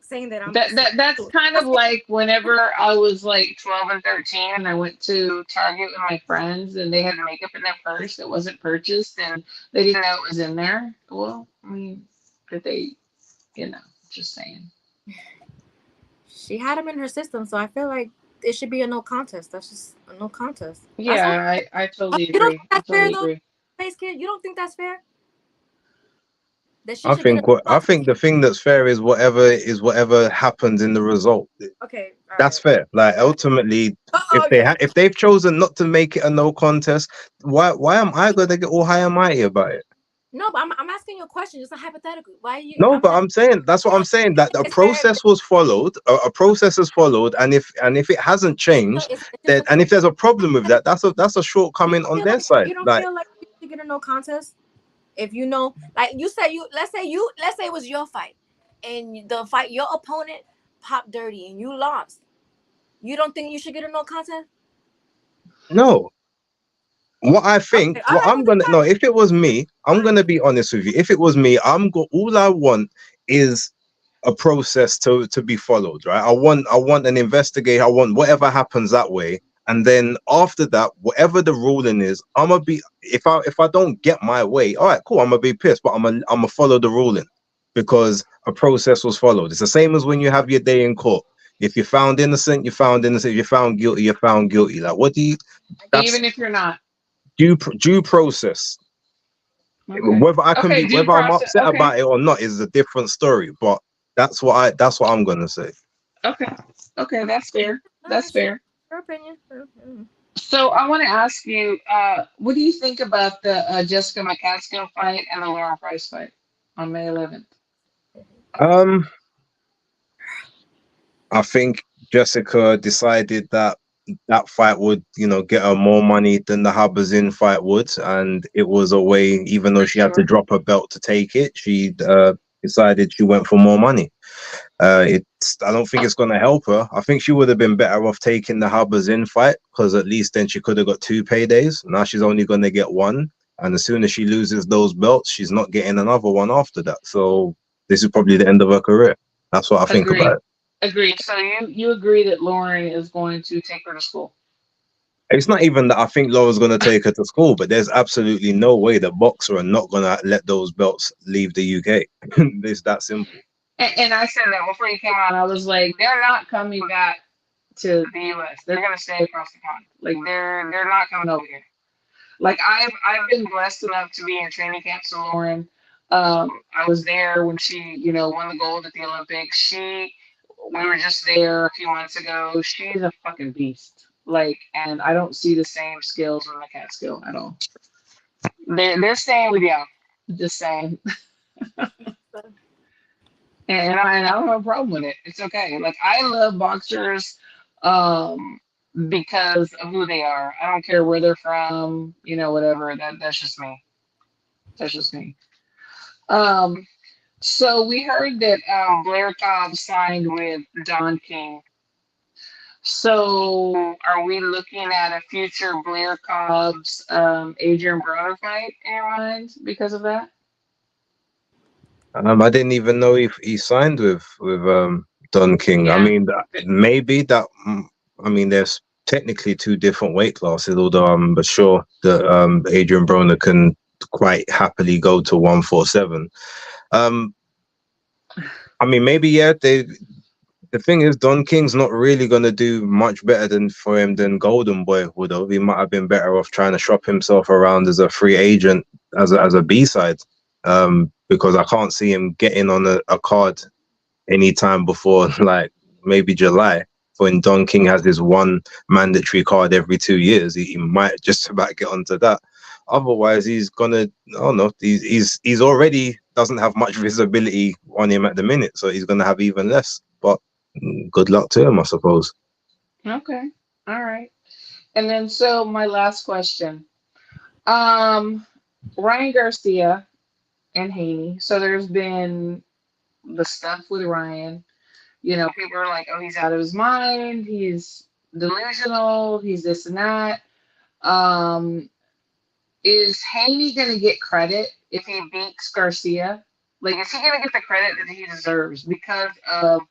[SPEAKER 3] saying that I'm.
[SPEAKER 2] that's kind of like whenever I was like 12 and 13 and I went to Target with my friends and they had makeup in their purse that wasn't purchased and they didn't know it was in there. Well, I mean, did they, you know, just saying.
[SPEAKER 3] She had him in her system, so I feel like it should be a no contest. That's just a no contest. That's all.
[SPEAKER 2] Yeah, I totally
[SPEAKER 3] You don't
[SPEAKER 2] agree.
[SPEAKER 3] think
[SPEAKER 2] I
[SPEAKER 3] that's fair
[SPEAKER 2] totally
[SPEAKER 3] though,
[SPEAKER 2] agree.
[SPEAKER 3] Face Kid? You don't think that's fair? That she
[SPEAKER 4] I
[SPEAKER 3] should get a
[SPEAKER 4] think what
[SPEAKER 3] no
[SPEAKER 4] I
[SPEAKER 3] contest?
[SPEAKER 4] think the thing that's fair is whatever happens in the result.
[SPEAKER 3] Okay, all
[SPEAKER 4] That's
[SPEAKER 3] right.
[SPEAKER 4] fair. Like ultimately,
[SPEAKER 3] Okay.
[SPEAKER 4] if they've chosen not to make it a no contest, why am I going to get all high and mighty about it?
[SPEAKER 3] No, but I'm asking you a question, just a hypothetical. Why you?
[SPEAKER 4] No,
[SPEAKER 3] I'm
[SPEAKER 4] but
[SPEAKER 3] not.
[SPEAKER 4] I'm saying that's what
[SPEAKER 3] You
[SPEAKER 4] I'm
[SPEAKER 3] don't,
[SPEAKER 4] saying,
[SPEAKER 3] you
[SPEAKER 4] that
[SPEAKER 3] think
[SPEAKER 4] a
[SPEAKER 3] it's fair?
[SPEAKER 4] process was followed, a process is followed, and if it hasn't changed,
[SPEAKER 3] It's a
[SPEAKER 4] then
[SPEAKER 3] different
[SPEAKER 4] and if there's a problem with
[SPEAKER 3] situation.
[SPEAKER 4] that, that's a
[SPEAKER 3] You
[SPEAKER 4] shortcoming
[SPEAKER 3] don't
[SPEAKER 4] on
[SPEAKER 3] feel
[SPEAKER 4] their
[SPEAKER 3] like
[SPEAKER 4] side.
[SPEAKER 3] you don't
[SPEAKER 4] Like
[SPEAKER 3] feel like you should get a no contest if you know, like you said, let's say it was your fight, and the fight your opponent popped dirty and you lost. You don't think you should get a no contest?
[SPEAKER 4] no, what I think,
[SPEAKER 3] Okay, all
[SPEAKER 4] what
[SPEAKER 3] right.
[SPEAKER 4] I'm
[SPEAKER 3] Well, then
[SPEAKER 4] gonna no, if it was me, I'm gonna be honest with you. If it was me, all I want is a process to be followed, right? I want an investigator. I want whatever happens that way, and then after that, whatever the ruling is, I'm gonna be if I don't get my way, all right, cool. I'm gonna be pissed, but I'm gonna follow the ruling because a process was followed. It's the same as when you have your day in court. If you're found innocent, you're found innocent. If you're found guilty, you're found guilty. Like what do you? That's
[SPEAKER 2] Even if you're not.
[SPEAKER 4] due process.
[SPEAKER 2] Okay. Okay, due
[SPEAKER 4] Whether I'm
[SPEAKER 2] process.
[SPEAKER 4] upset
[SPEAKER 2] Okay.
[SPEAKER 4] about it or not is a different story. But that's what I'm gonna say.
[SPEAKER 2] Okay. Okay, that's fair.
[SPEAKER 3] all
[SPEAKER 2] That's
[SPEAKER 3] right, sure.
[SPEAKER 2] fair.
[SPEAKER 3] Your opinion. Mm.
[SPEAKER 2] So I want to ask you, what do you think about the Jessica McCaskill fight and the Laura Price fight on May 11th?
[SPEAKER 4] Um, I think Jessica decided that fight would, get her more money than the Habazin fight would, and it was a way. Even though
[SPEAKER 2] For
[SPEAKER 4] she had to
[SPEAKER 2] sure.
[SPEAKER 4] drop her belt to take it, she decided she went for more money. I don't think it's going to help her. I think she would have been better off taking the Habazin fight because at least then she could have got 2 paydays. Now she's only going to get one, and as soon as she loses those belts, she's not getting another one after that. So this is probably the end of her career. That's what I think about
[SPEAKER 2] Agree.
[SPEAKER 4] it.
[SPEAKER 2] Agree. So you agree that Lauren is going to take her to school?
[SPEAKER 4] It's not even that I think Laura's going to take her to school, but there's absolutely no way the boxer are not going to let those belts leave the UK. It's that simple.
[SPEAKER 2] And I said that before you came on. I was like, they're not coming back to the US. They're gonna stay across the pond. Like they're not coming over here. Like I've been blessed enough to be in training camps with Lauren. I was there when she, won the gold at the Olympics. We were just there a few months ago. She's a fucking beast. Like, and I don't see the same skills in McCaskill at all. They're staying with y'all. Just saying. And I don't have a problem with it. It's okay. Like I love boxers um because of who they are. I don't care where they're from, whatever. That's just me. That's just me. Um so we heard that Blair Cobb signed with Don King. So are we looking at a future Blair Cobb's Adrian Broner fight in your mind because of that?
[SPEAKER 4] I didn't even know if he signed with Don King. I
[SPEAKER 2] Yeah.
[SPEAKER 4] mean, maybe that. I mean, there's technically two different weight classes, although I'm sure that Adrian Broner can quite happily go to 147. I mean, maybe yeah. The thing is, Don King's not really going to do much better for him than Golden Boy would have. He might have been better off trying to shop himself around as a free agent, as a B-side, because I can't see him getting on a card anytime before like maybe July. When Don King has his one mandatory card every 2 years, he might just about get onto that. Otherwise, he's gonna. I don't know. He's already doesn't have much visibility on him at the minute, so he's gonna have even less. But good luck to him, I suppose.
[SPEAKER 2] Okay. All right. And then so my last question. Um Ryan Garcia and Haney. So there's been the stuff with Ryan. People are like, oh, he's out of his mind, he's delusional, he's this and that. Um is Haney gonna get credit if he beats Garcia? Like, is he gonna get the credit that he deserves because of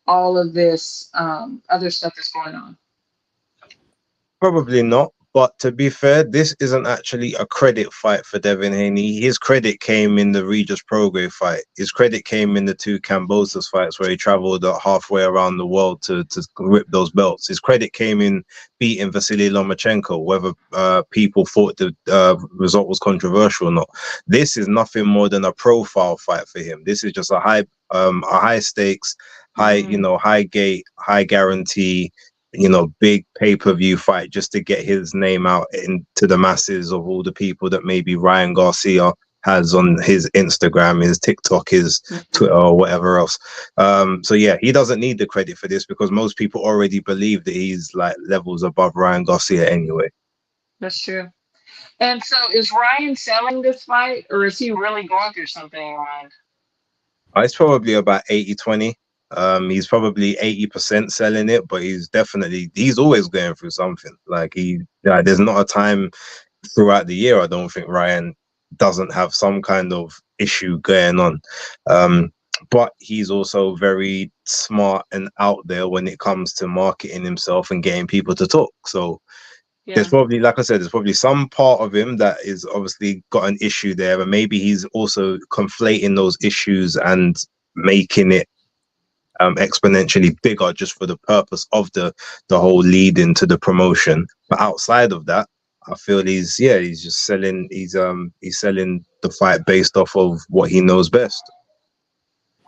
[SPEAKER 2] all of this other stuff that's going on?
[SPEAKER 4] Probably not. But to be fair, this isn't actually a credit fight for Devin Haney. His credit came in the Regis Prograis fight. His credit came in the two Cambosos fights where he traveled halfway around the world to rip those belts. His credit came in beating Vasily Lomachenko, whether people thought the result was controversial or not. This is nothing more than a profile fight for him. This is just a high stakes, high gate, high guarantee, big pay-per-view fight just to get his name out into the masses of all the people that maybe Ryan Garcia has on his Instagram, his TikTok, his Twitter, or whatever else. So yeah, he doesn't need the credit for this because most people already believe that he's like levels above Ryan Garcia anyway.
[SPEAKER 2] That's true. And so is Ryan selling this fight, or is he really going through something in your mind?
[SPEAKER 4] It's probably about 80-20. He's probably 80% selling it, but he's always going through something. Like there's not a time throughout the year I don't think Ryan doesn't have some kind of issue going on. But he's also very smart and out there when it comes to marketing himself and getting people to talk. So there's probably, like I said, there's probably some part of him that is obviously got an issue there, and maybe he's also conflating those issues and making it exponentially bigger just for the purpose of the whole lead into the promotion. But outside of that, I feel he's just selling. He's selling the fight based off of what he knows best.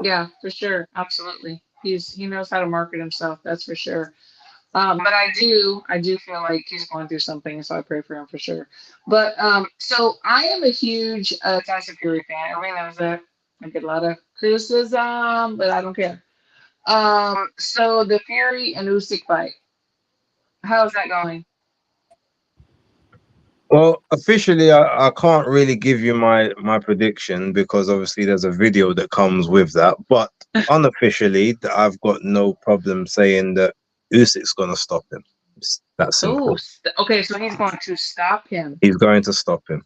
[SPEAKER 2] Yeah, for sure, absolutely. He knows how to market himself. That's for sure. But I do feel like he's going through something, so I pray for him for sure. But so I am a huge Tyson Fury fan. Everybody knows that. I get a lot of criticism, but I don't care. So the Fury and Usyk fight, how's that going?
[SPEAKER 4] Well, officially, I can't really give you my prediction because obviously there's a video that comes with that. But unofficially, I've got no problem saying that Usyk's going to stop him. It's that simple.
[SPEAKER 2] Okay, so he's going to stop him.
[SPEAKER 4] He's going to stop him.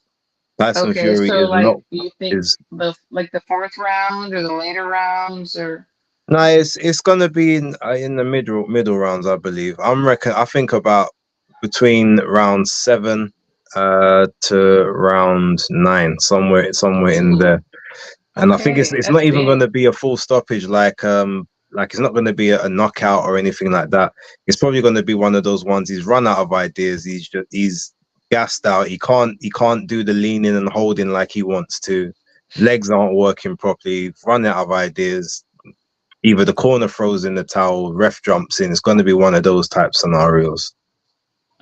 [SPEAKER 4] Tyson Fury
[SPEAKER 2] so
[SPEAKER 4] is
[SPEAKER 2] like,
[SPEAKER 4] not.
[SPEAKER 2] You think the fourth round or the later rounds or?
[SPEAKER 4] No, it's going to be in the middle rounds, I believe. I think about between round 7 to round 9, somewhere in there. And I think it's not even going to be a full stoppage like it's not going to be a knockout or anything like that. It's probably going to be one of those ones. He's run out of ideas. He's gassed out. He can't do the leaning and holding like he wants to. Legs aren't working properly. Run out of ideas. Either the corner throws in the towel, ref jumps in. It's going to be one of those type scenarios.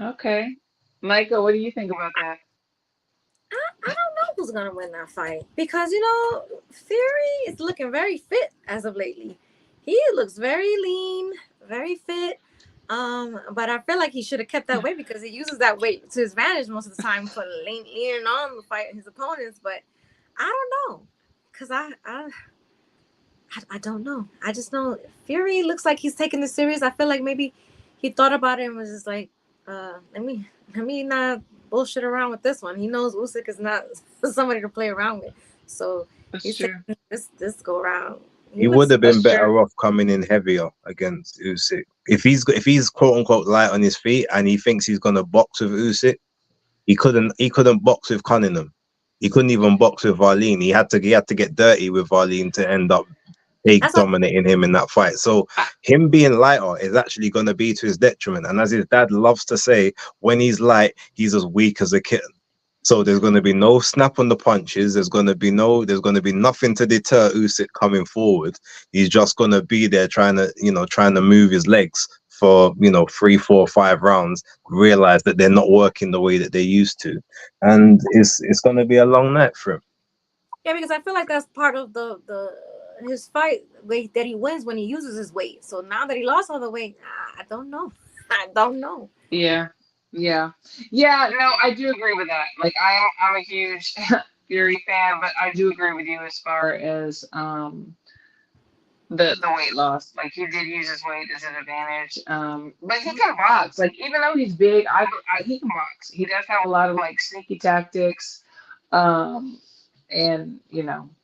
[SPEAKER 2] Okay. Micah, what do you think about that?
[SPEAKER 3] I don't know who's gonna win that fight because Fury is looking very fit as of lately. He looks very lean, very fit. But I feel like he should have kept that weight because he uses that weight to his advantage most of the time for leaning on the fight his opponents. But I don't know because I don't know. I just know Fury looks like he's taking this serious. I feel like maybe he thought about it and was just like, let me not bullshit around with this one. He knows Usyk is not somebody to play around with, so
[SPEAKER 2] That's
[SPEAKER 3] he's
[SPEAKER 2] true.
[SPEAKER 3] taking this go around. He
[SPEAKER 4] He would
[SPEAKER 3] looks.
[SPEAKER 4] have been
[SPEAKER 2] That's true.
[SPEAKER 4] better off coming in heavier against Usyk. If he's quote unquote light on his feet and he thinks he's gonna box with Usyk, he couldn't box with Cunningham. He couldn't even box with Varlene. He had to get dirty with Varlene to end up
[SPEAKER 3] That's what.
[SPEAKER 4] dominating him in that fight. So
[SPEAKER 2] I,
[SPEAKER 4] him being lighter is actually going to be to his detriment. And as his dad loves to say, when he's light, he's as weak as a kitten. So there's going to be no snap on the punches. There's going to be nothing to deter Usyk coming forward. He's just going to be there trying to move his legs for 3, 4, 5 rounds. Realize that they're not working the way that they used to, and it's going to be a long night for him.
[SPEAKER 3] Yeah, because I feel like that's part of the his fight weight that he wins when he uses his weight. So now that he lost all the weight, I don't know. I don't know.
[SPEAKER 2] yeah. Yeah. Yeah. No, I do agree with that. Like, I'm a huge Fury fan, but I do agree with you as far as the weight loss. Like, he did use his weight as an advantage. But he can box. Like, even though he's big, he can box. He does have a lot of like sneaky tactics. Um, and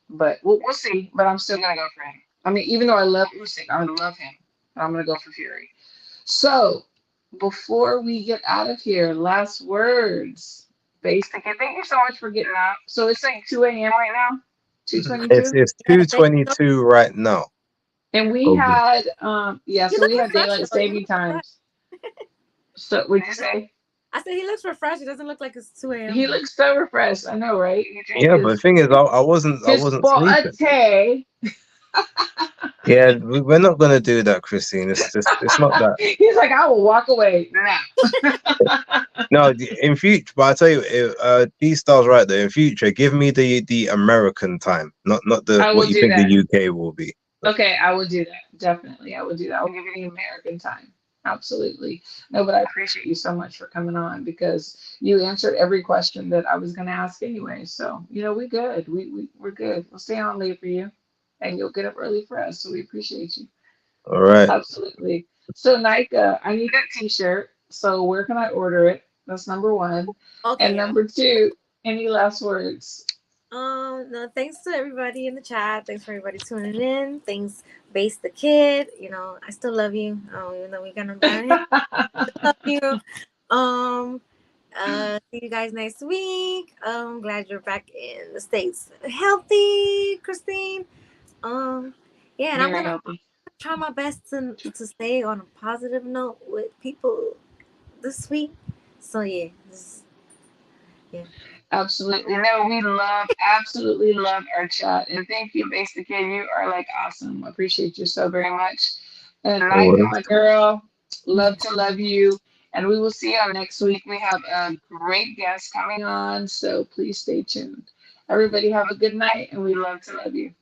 [SPEAKER 2] but we'll see. But I'm still gonna go for him. I mean, even though I love Usyk, I love him. But I'm gonna go for Fury. So before we get out of here, last words. Basic. And thank you so much for getting up. So it's like 2 a.m. right now.
[SPEAKER 4] It's
[SPEAKER 2] 2:22.
[SPEAKER 4] it's
[SPEAKER 3] Yeah, thank you so
[SPEAKER 4] 2:22 right now.
[SPEAKER 2] And we
[SPEAKER 4] Okay.
[SPEAKER 2] had
[SPEAKER 3] He
[SPEAKER 2] so we
[SPEAKER 3] looks
[SPEAKER 2] had
[SPEAKER 3] refreshed
[SPEAKER 2] daylight
[SPEAKER 3] though. He
[SPEAKER 2] saving
[SPEAKER 3] looks refreshed.
[SPEAKER 2] times. So what'd you say?
[SPEAKER 3] I said he looks refreshed. It doesn't look like it's 2
[SPEAKER 2] He
[SPEAKER 3] a.m.
[SPEAKER 2] looks so refreshed. I know, right? He drank
[SPEAKER 4] Yeah, but the thing is, I wasn't
[SPEAKER 2] his
[SPEAKER 4] sleeping.
[SPEAKER 2] forte.
[SPEAKER 4] Yeah, we're not gonna do that, Christine. It's not that.
[SPEAKER 2] He's like, I will walk away now.
[SPEAKER 4] No, in future. But I tell you, D Star's right there. In future, give me the American time, not the
[SPEAKER 2] I will
[SPEAKER 4] what you
[SPEAKER 2] do
[SPEAKER 4] think
[SPEAKER 2] that.
[SPEAKER 4] the UK will be.
[SPEAKER 2] Okay, I will do that. Definitely. I will do that. I will give you the American time. Absolutely. No, but I appreciate you so much for coming on because you answered every question that I was going to ask anyway. So, we're good. We're good. We'll stay on late for you and you'll get up early for us. So we appreciate you.
[SPEAKER 4] All right.
[SPEAKER 2] Absolutely. So, Nika, I need that t-shirt. So where can I order it? That's number one. And
[SPEAKER 3] Okay.
[SPEAKER 2] number two, any last words?
[SPEAKER 3] No, thanks to everybody in the chat. Thanks for everybody tuning in. Thanks, Base the Kid. I still love you. Even though we got no bad. I love you. Um, see you guys next week. Glad you're back in the States. Healthy, Christine. Yeah, and I'm
[SPEAKER 2] Very
[SPEAKER 3] gonna
[SPEAKER 2] healthy.
[SPEAKER 3] try my best to stay on a positive note with people this week. So yeah, yeah.
[SPEAKER 2] Absolutely. No, we absolutely love our chat. And thank you, Basic Kid. You are like awesome. I appreciate you so very much. And
[SPEAKER 4] No
[SPEAKER 2] Nika,
[SPEAKER 4] worries.
[SPEAKER 2] my girl, love to love you. And we will see you next week. We have a great guest coming on. So please stay tuned. Everybody have a good night and we love to love you.